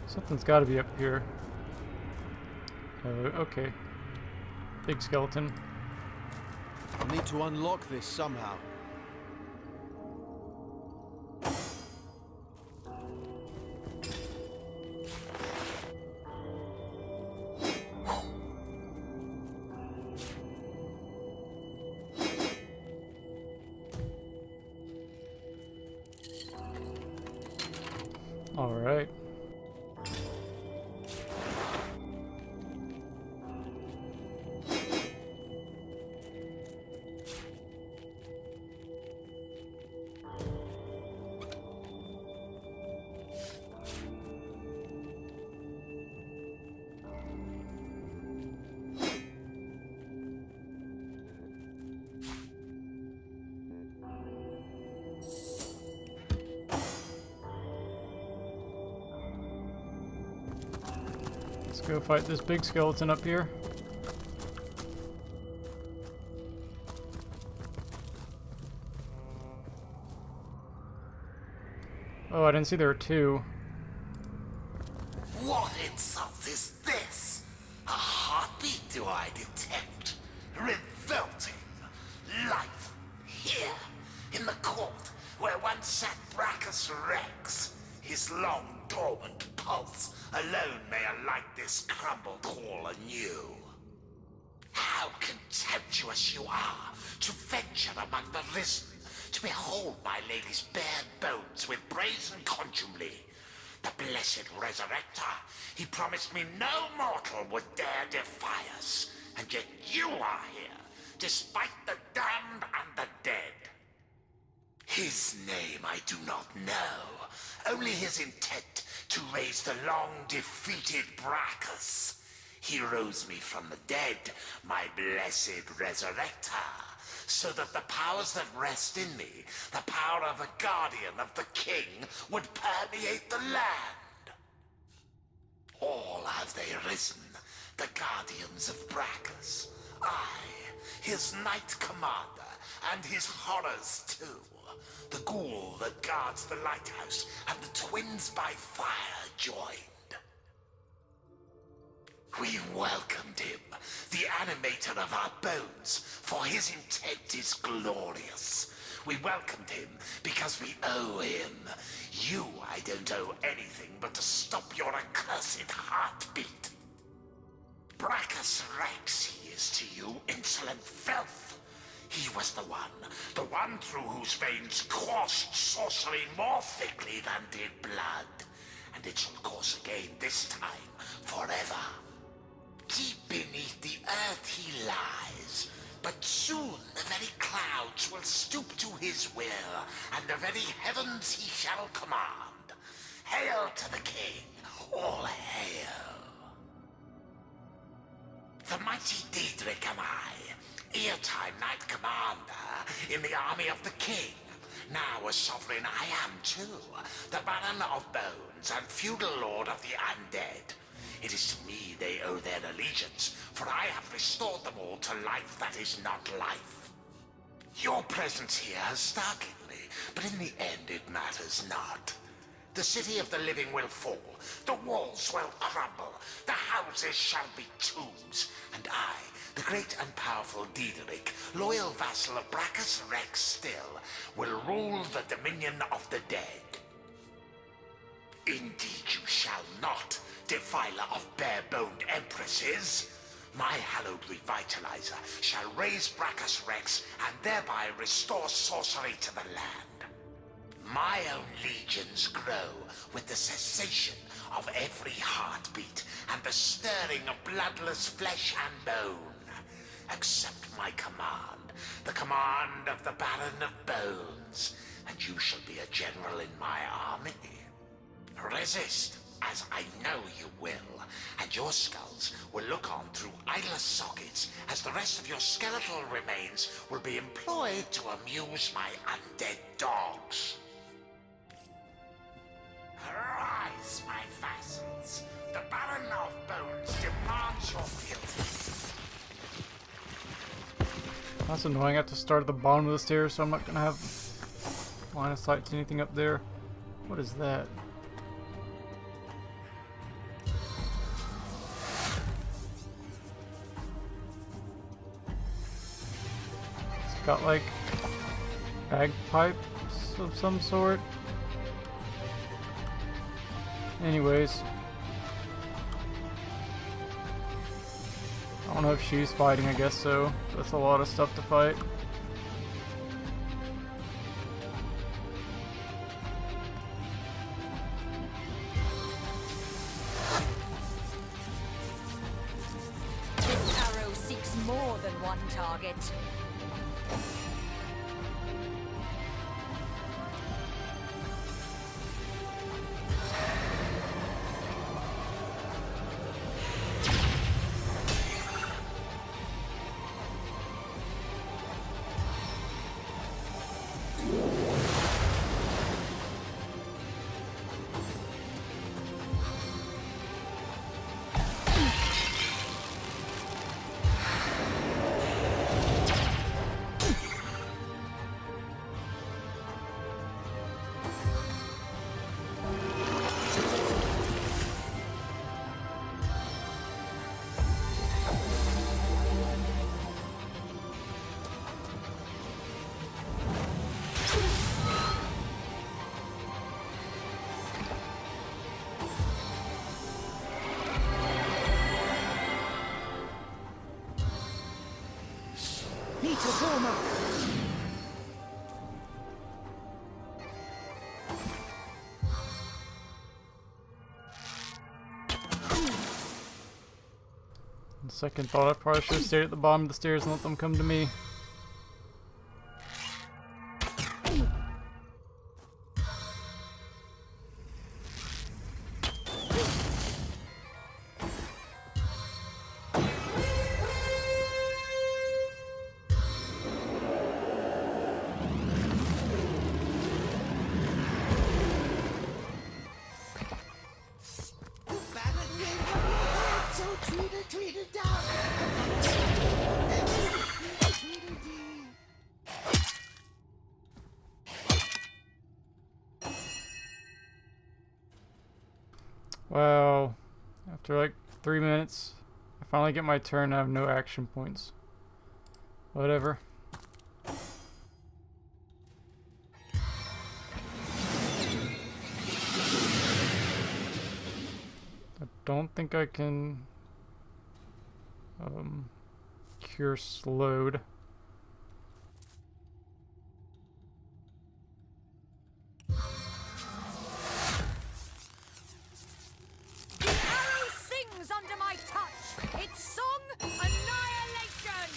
Something's got to be up here. Okay. Big skeleton. I need to unlock this somehow. All right. Let's go fight this big skeleton up here. Oh, I didn't see there were two. What insult is this? A heartbeat do I detect? Revolting. Life. Here, in the court, where once sat Brachus Rex. His long dormant pulse alone may alight this crumbled hall anew. How contemptuous you are to venture among the risen, to behold my lady's bare bones with brazen contumely. The blessed resurrector, he promised me no mortal would dare defy us, and yet you are here, despite the damned and the dead. His name I do not know, only his intent to raise the long-defeated Brachus. He rose me from the dead, my blessed resurrector, so that the powers that rest in me, the power of a guardian of the king, would permeate the land. All have they risen, the guardians of Brachus. I, his knight commander, and his horrors too. The ghoul that guards the lighthouse, and the twins by fire joined. We welcomed him, the animator of our bones, for his intent is glorious. We welcomed him because we owe him. You, I don't owe anything but to stop your accursed heartbeat. Brachus Rex he is to you, insolent filth. He was the one through whose veins coursed sorcery more thickly than did blood. And it shall course again this time, forever. Deep beneath the earth he lies, but soon the very clouds will stoop to his will, and the very heavens he shall command. Hail to the king, all hail. The mighty Daedric am I, ear-time knight commander in the army of the king, Now a sovereign I am too, the Baron of Bones and feudal lord of the undead. It is to me they owe their allegiance, for I have restored them all to life that is not life. Your presence here has startled me, but in the end it matters not. The city of the living will fall, the walls will crumble, the houses shall be tombs, and I, the great and powerful Divinity, loyal vassal of Brachus Rex still, will rule the dominion of the dead. Indeed you shall not, defiler of bare-boned empresses. My hallowed revitalizer shall raise Brachus Rex and thereby restore sorcery to the land. My own legions grow with the cessation of every heartbeat and the stirring of bloodless flesh and bone. Accept my command, the command of the Baron of Bones, and you shall be a general in my army. Resist, as I know you will, and your skulls will look on through eyeless sockets as the rest of your skeletal remains will be employed to amuse my undead dogs. Arise, my vassals. The Baron of Bones demands your fealty. That's annoying. I have to start at the bottom of the stairs, so I'm not gonna have line of sight to anything up there. What is that? It's got like bagpipes of some sort. Anyways, I don't know if she's fighting, I guess so. That's a lot of stuff to fight. This arrow seeks more than one target. On second thought, I probably should have stayed at the bottom of the stairs and let them come to me. Wow, after like 3 minutes, I finally get my turn. I have no action points. Whatever. I don't think I can cure slowed. Under my touch, its song, annihilation!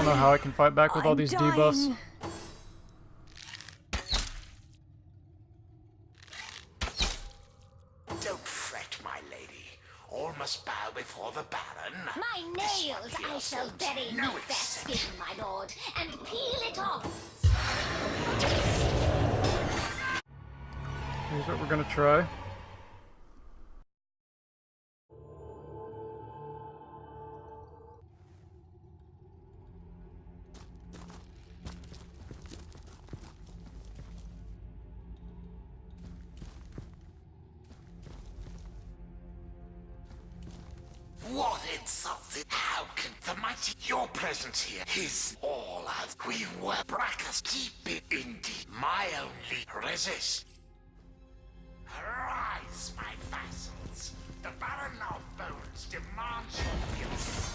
don't know how I can fight back with all these debuffs. Don't fret, my lady. All must bow before the Baron. My nails I shall bury No, beneath their skin, my lord, and peel it off. Here's what we're gonna try. What insulted? How can the mighty... Your presence here is all as we were. Brackus, keep it indeed. My only resist. Arise, my vassals. The Baron of Bones demands your guilt.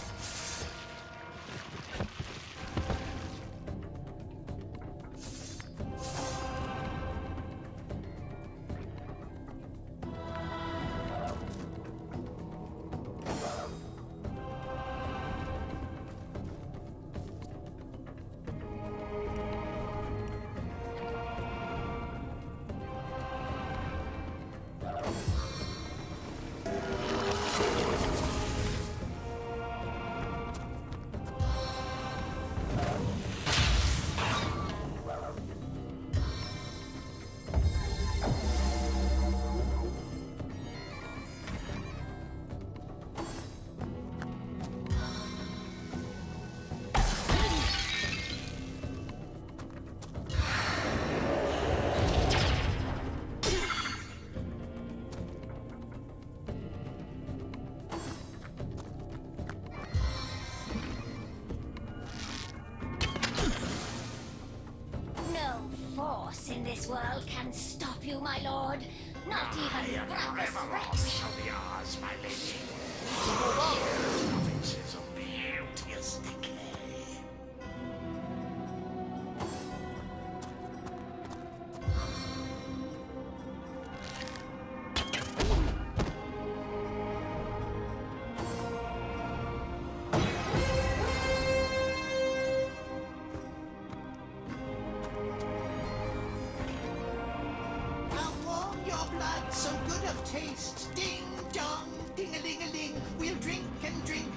In this world can stop you, my lord. Not even Brackus Rex. Shall be ours, my lady. Provinces of beauteous decay. So good of taste. Ding dong, ding-a-ling-a-ling. We'll drink and drink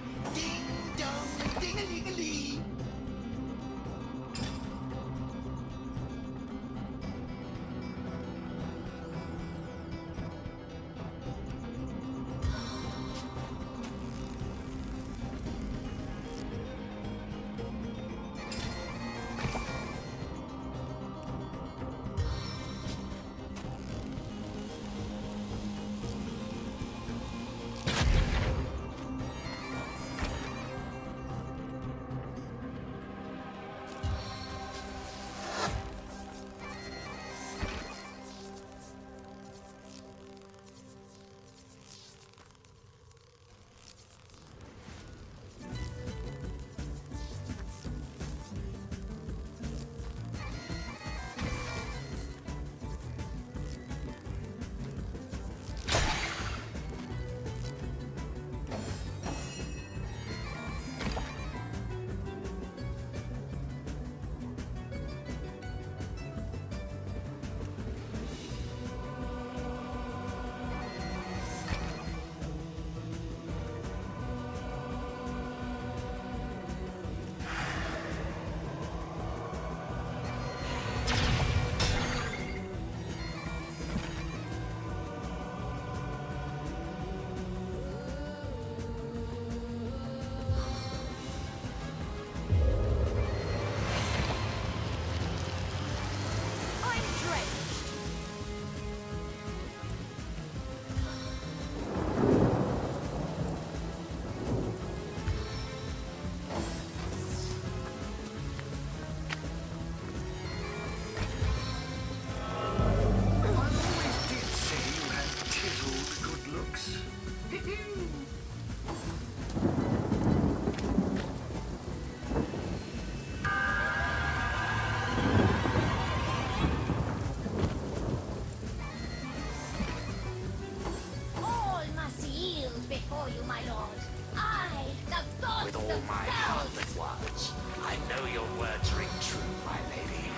my heart at words. I know your words ring true, my lady.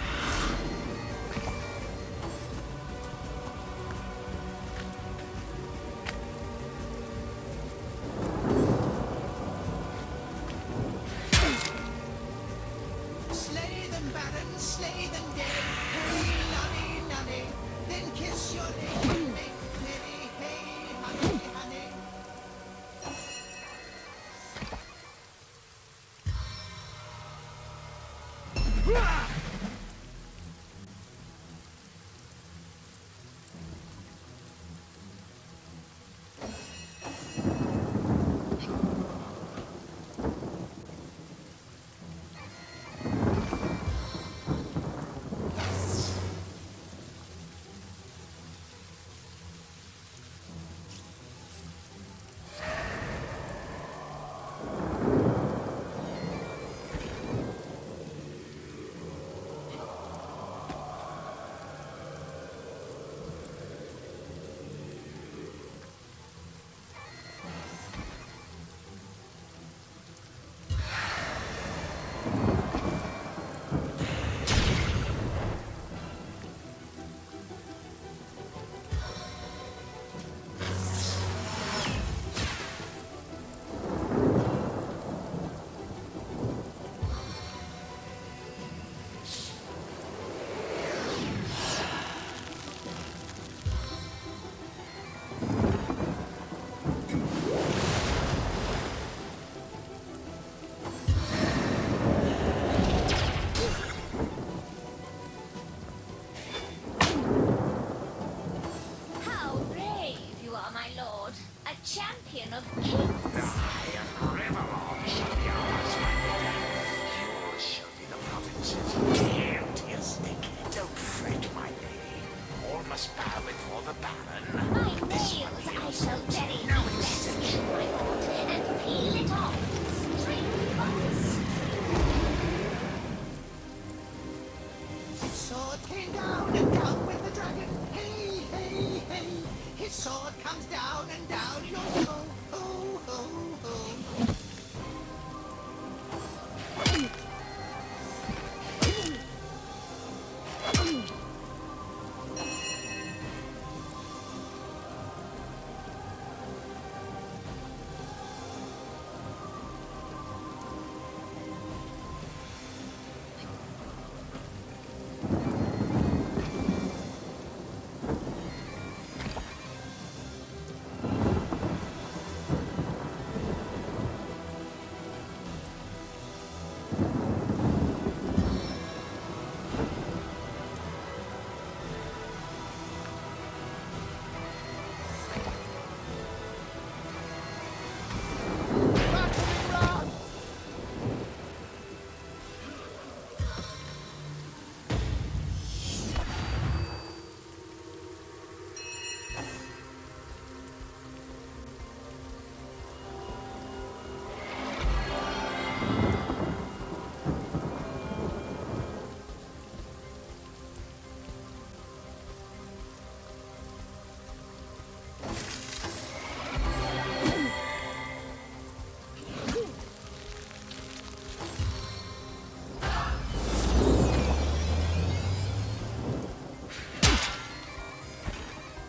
Slay them, Baron, slay them dead. Hey, nunny, nunny, then kiss your lady, make merry. Hey, honey, honey. How brave you are, my lord. A champion of kings. Revelon shall be ours, my lady. Yours shall be the province's emptiest stick. Don't fret, my lady. All must bow before the Baron. My nails I shall bury no exception, my lord, and peel it off. Straight once. His sword came down and down with the dragon. Hey, hey, hey. His sword comes down and down. Yo, ho, ho, ho, ho.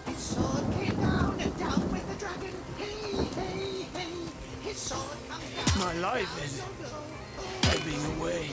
His sword came down and down with the dragon. Hey, hey, hey. His sword comes down. My life is ebbing away.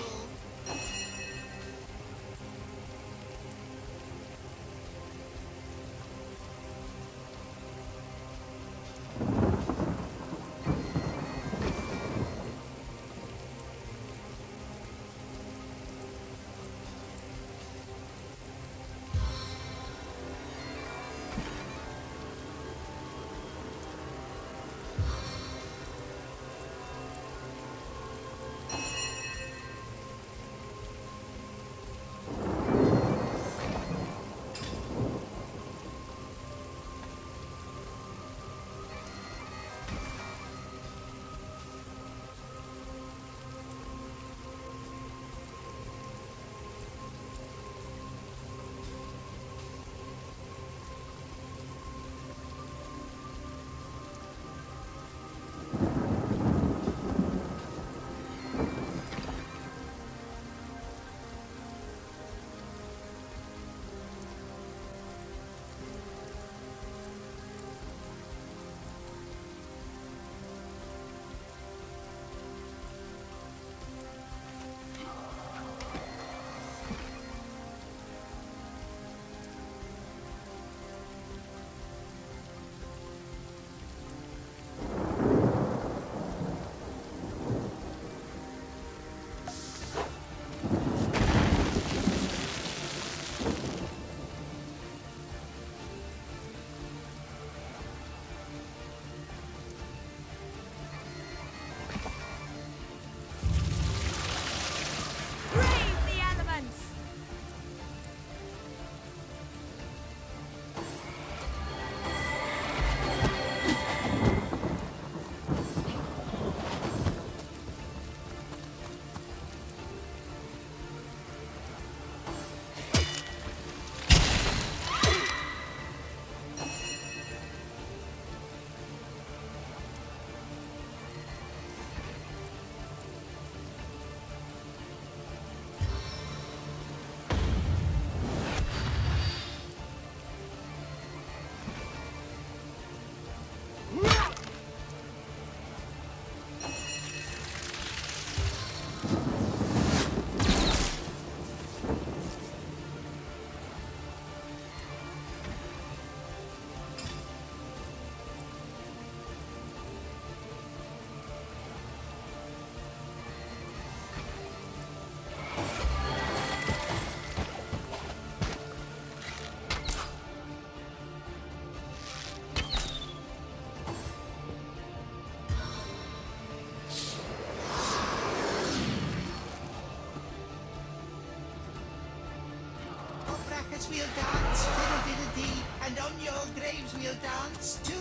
graves we'll dance, fiddle-diddle-dee, and on your graves we'll dance too,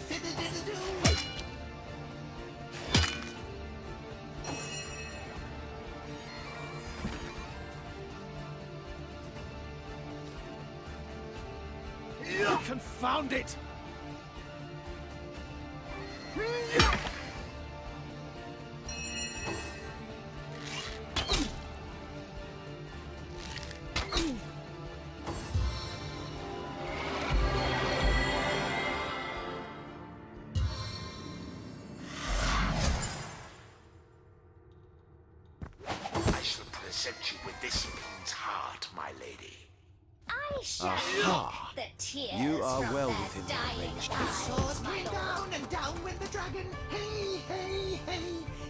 fiddle-diddle-doo. Confound it! I shall present you with this fiend's heart, my lady. I shall Aha. lick the tears You are from well their within my dying range. His sword eyes, my came lord. down and down with the dragon. Hey, hey, hey.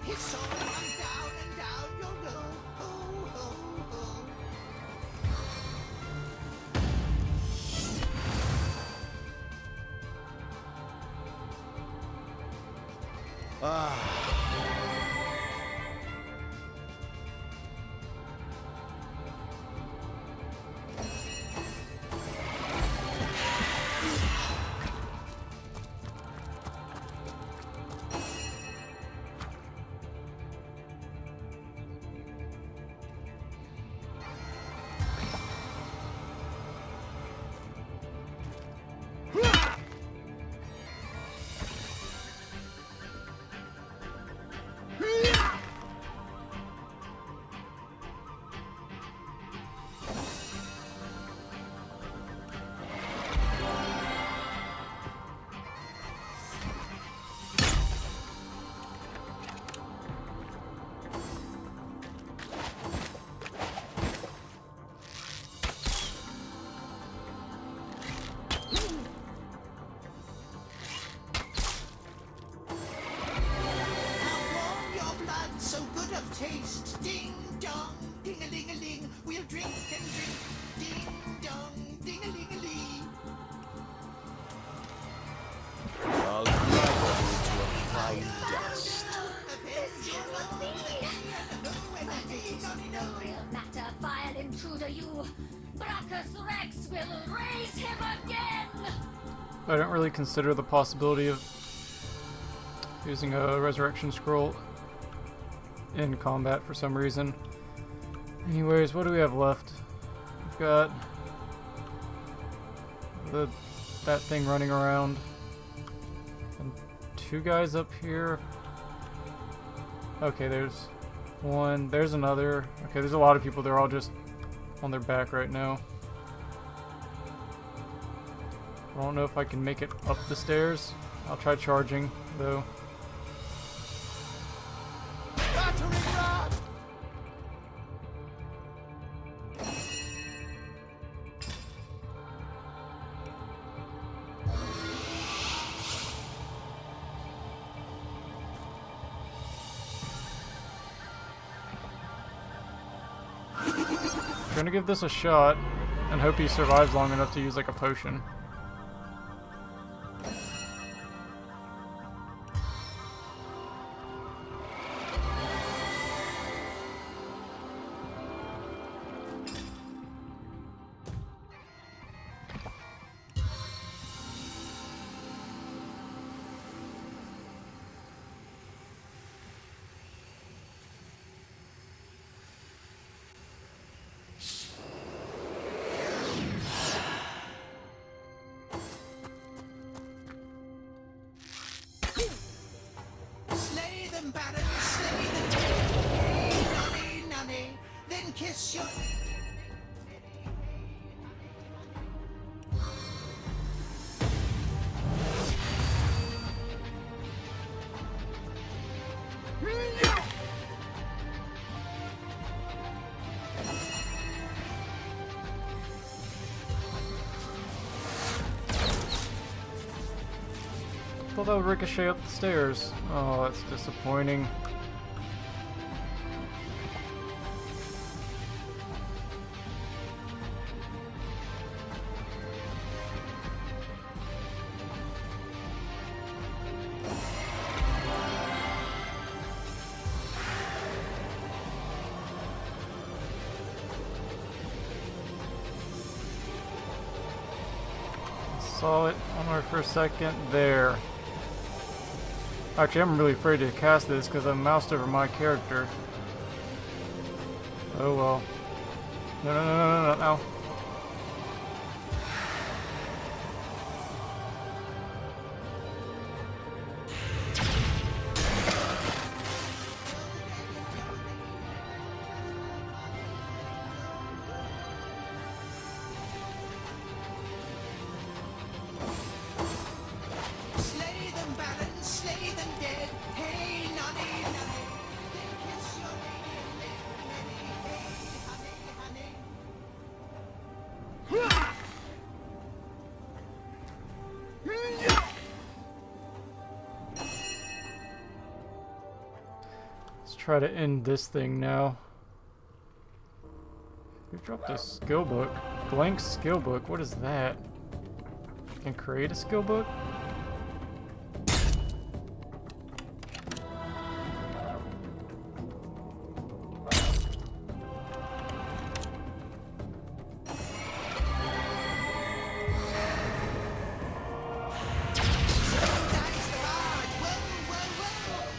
His sword comes down and down you'll go. Ho, ho, ho. So good of taste. Ding dong, ding a ling a ling. We'll drink and drink. Ding dong, ding a ling a ling. I'll grind you into a fine dust. No real matter, vile intruder, you. Brachus Rex will raise him again. I don't really consider the possibility of using a resurrection scroll in combat for some reason. Anyways, what do we have left? We've got that thing running around and two guys up here. Okay, there's one, there's another. Okay, there's a lot of people. They're all just on their back right now. I don't know if I can make it up the stairs. I'll try charging though. I'm gonna give this a shot and hope he survives long enough to use like a potion. Slay them, Baron, slay them. Hey, nonny, nonny. Then kiss your... I thought that would ricochet up the stairs. Oh, that's disappointing. saw it on there for a second. There. Actually, I'm really afraid to cast this because I moused over my character. Oh well. No, no, no, no, no, no. Slay them, Baron, slay them dead. Hey, nonny, nonny. Then kiss your lady and live, lady. Hey, honey, Let's try to end this thing now. You dropped a skill book. Blank skill book. What is that? You can create a skill book?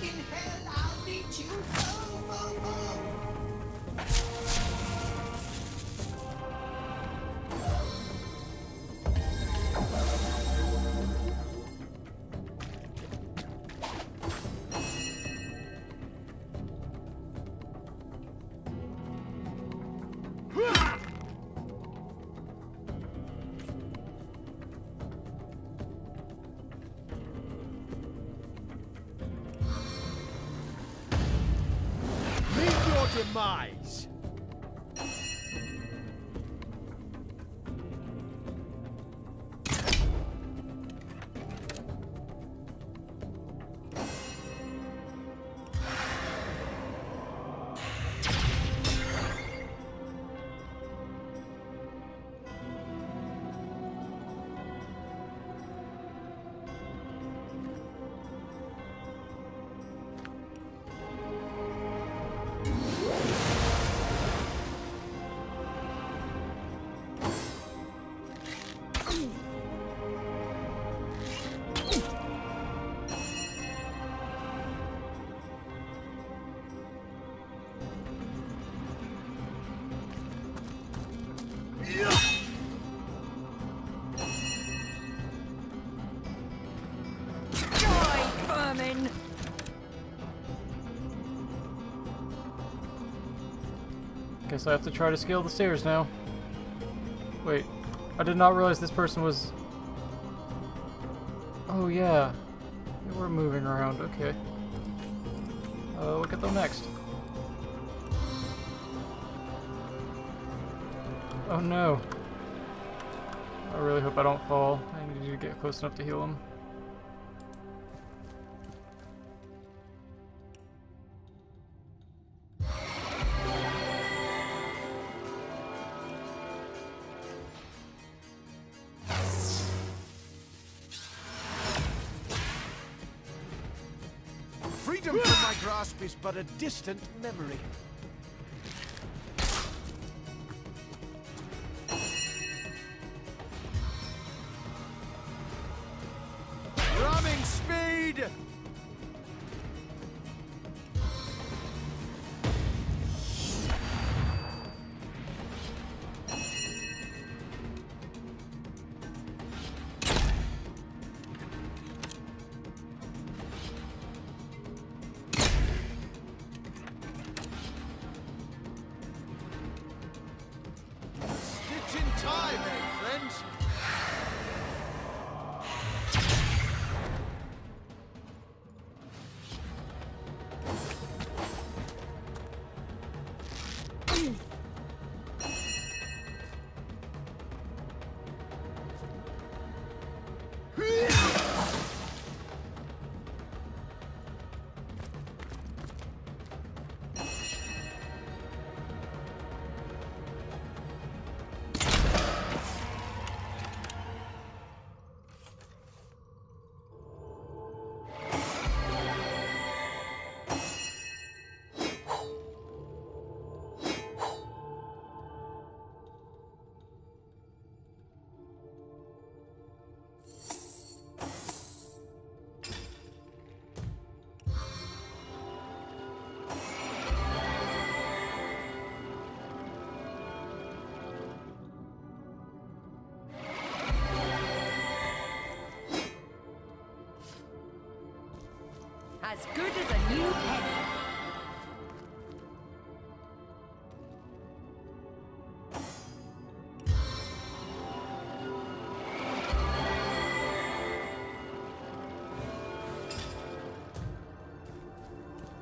in hell I'll meet you. Oh, oh, oh. Demise. Guess I have to try to scale the stairs now. Wait, I did not realize this person was... Oh yeah, they were moving around, okay. Look at them next. Oh no. I really hope I don't fall. I need to get close enough to heal him. Freedom from my grasp is but a distant memory. Drumming speed! Stitch in time, eh, friends? As good as a new penny.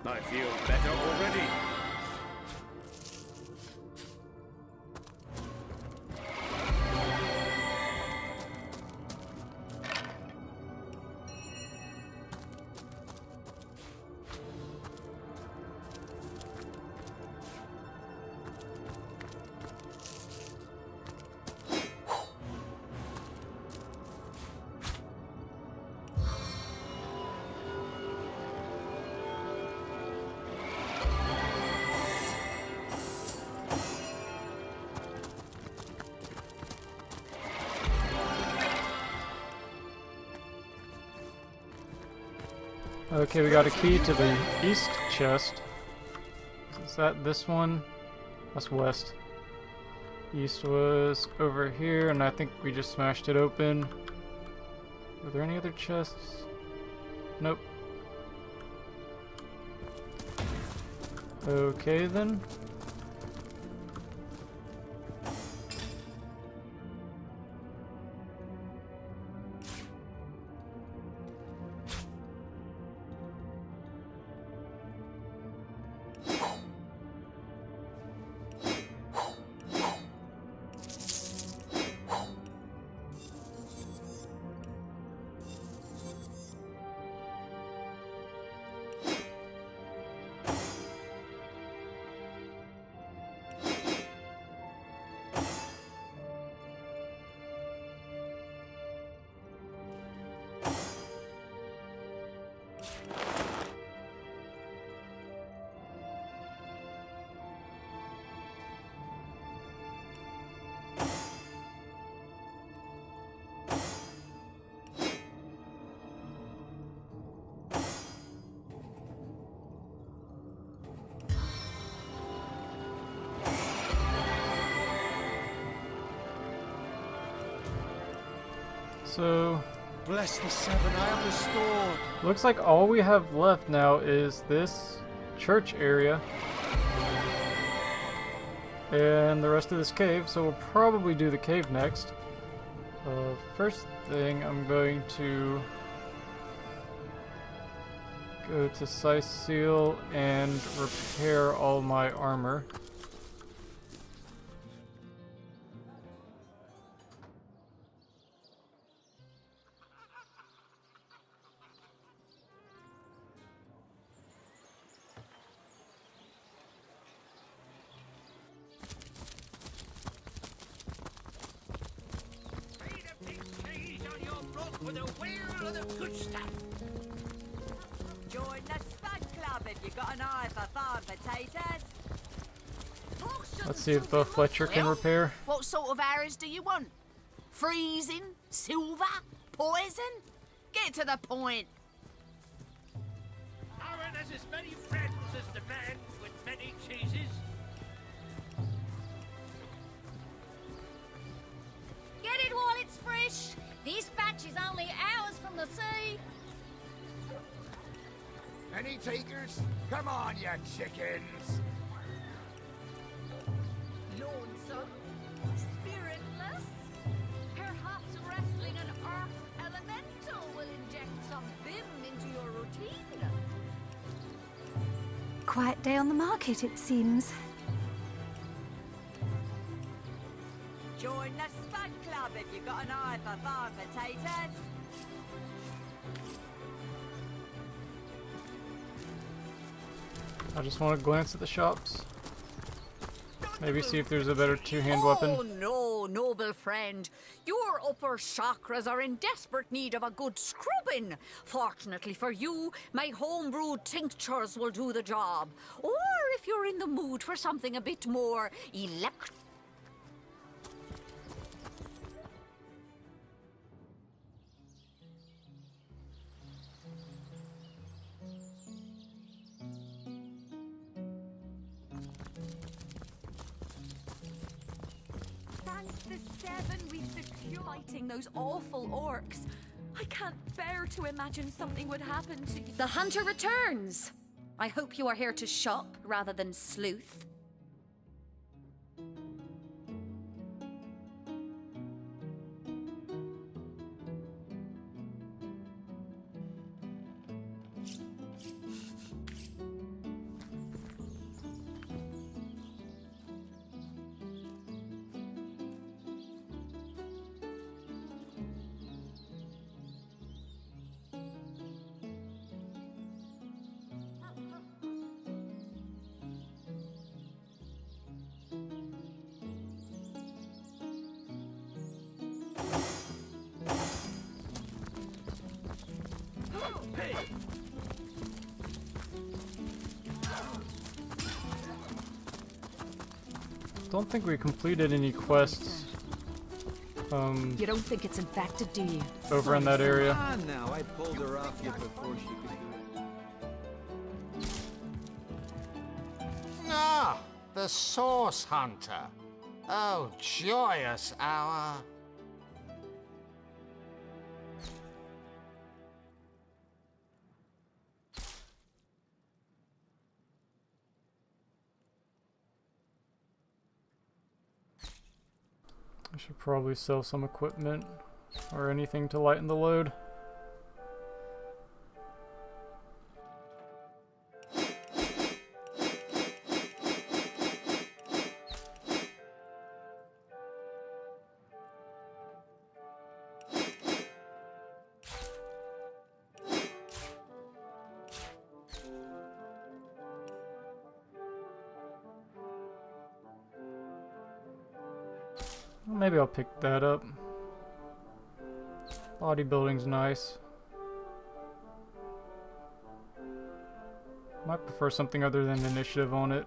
I feel better already. Okay, we got a key to the east chest. Is that this one? That's west. East was over here, and I think we just smashed it open. Were there any other chests? Nope. Okay then. So, bless the seven, I am restored. Looks like all we have left now is this church area and the rest of this cave, so we'll probably do the cave next. First thing, I'm going to go to Sice Seal and repair all my armor. With a wheel of the good stuff. Join the Spud Club if you got an eye for farm potatoes. Let's see if Fletcher can repair. What sort of arrows do you want? Freezing? Silver? Poison? Get to the point. Aaron has as many friends as the man with many cheeses. Get it while it's fresh. This batch is only hours from the sea. Any takers? Come on, you chickens! Lonesome, spiritless. Perhaps wrestling an earth elemental will inject some vim into your routine. Quiet day on the market, it seems. Join the Spud Club if you got an eye for farm potatoes. I just want to glance at the shops. Maybe see if there's a better two-hand weapon. Oh no, noble friend. Your upper chakras are in desperate need of a good scrubbing. Fortunately for you, my homebrewed tinctures will do the job. Or if you're in the mood for something a bit more Thanks the seven we've secured fighting those awful orcs. I can't bear to imagine something would happen to you. The hunter returns. I hope you are here to shop rather than sleuth. Don't think we completed any quests. You don't think it's infected, do you? Over in that area. Ah, now I pulled her off you before she could do it. Ah, the Source Hunter. Oh, joyous hour. I should probably sell some equipment or anything to lighten the load. Maybe I'll pick that up. Bodybuilding's nice. Might prefer something other than initiative on it.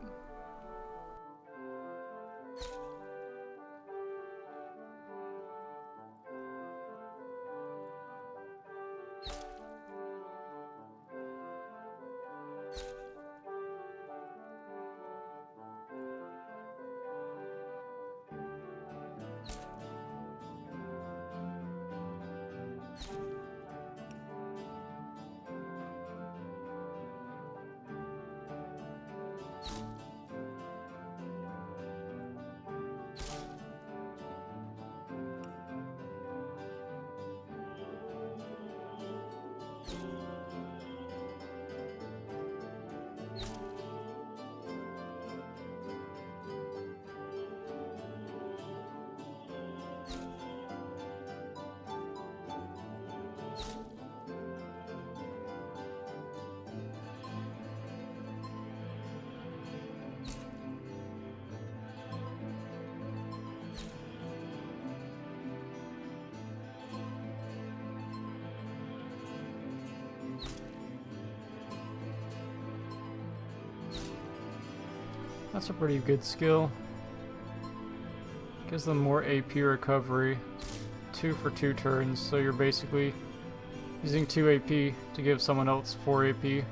That's a pretty good skill. Gives them more AP recovery. 2 for 2 turns, so you're basically using 2 AP to give someone else 4 AP.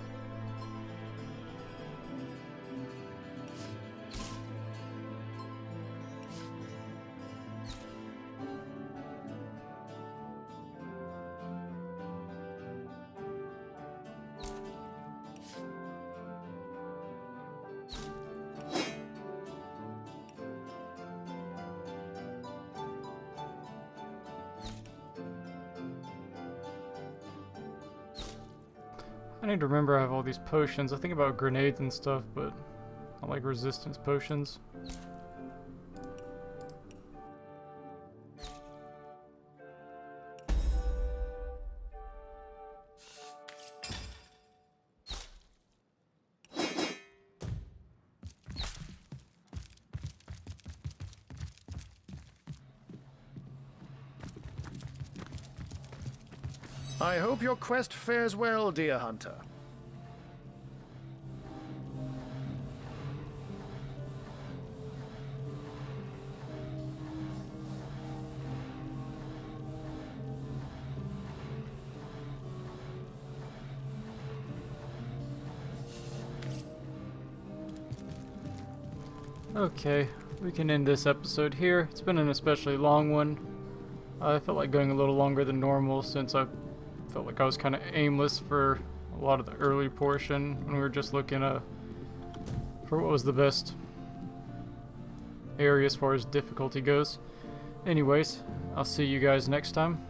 I need to remember I have all these potions. I think about grenades and stuff, but I like resistance potions. I hope your quest fares well, dear hunter. Okay, we can end this episode here. It's been an especially long one. I felt like going a little longer than normal since I've Felt like I was kind of aimless for a lot of the early portion when we were just looking for what was the best area as far as difficulty goes. Anyways, I'll see you guys next time.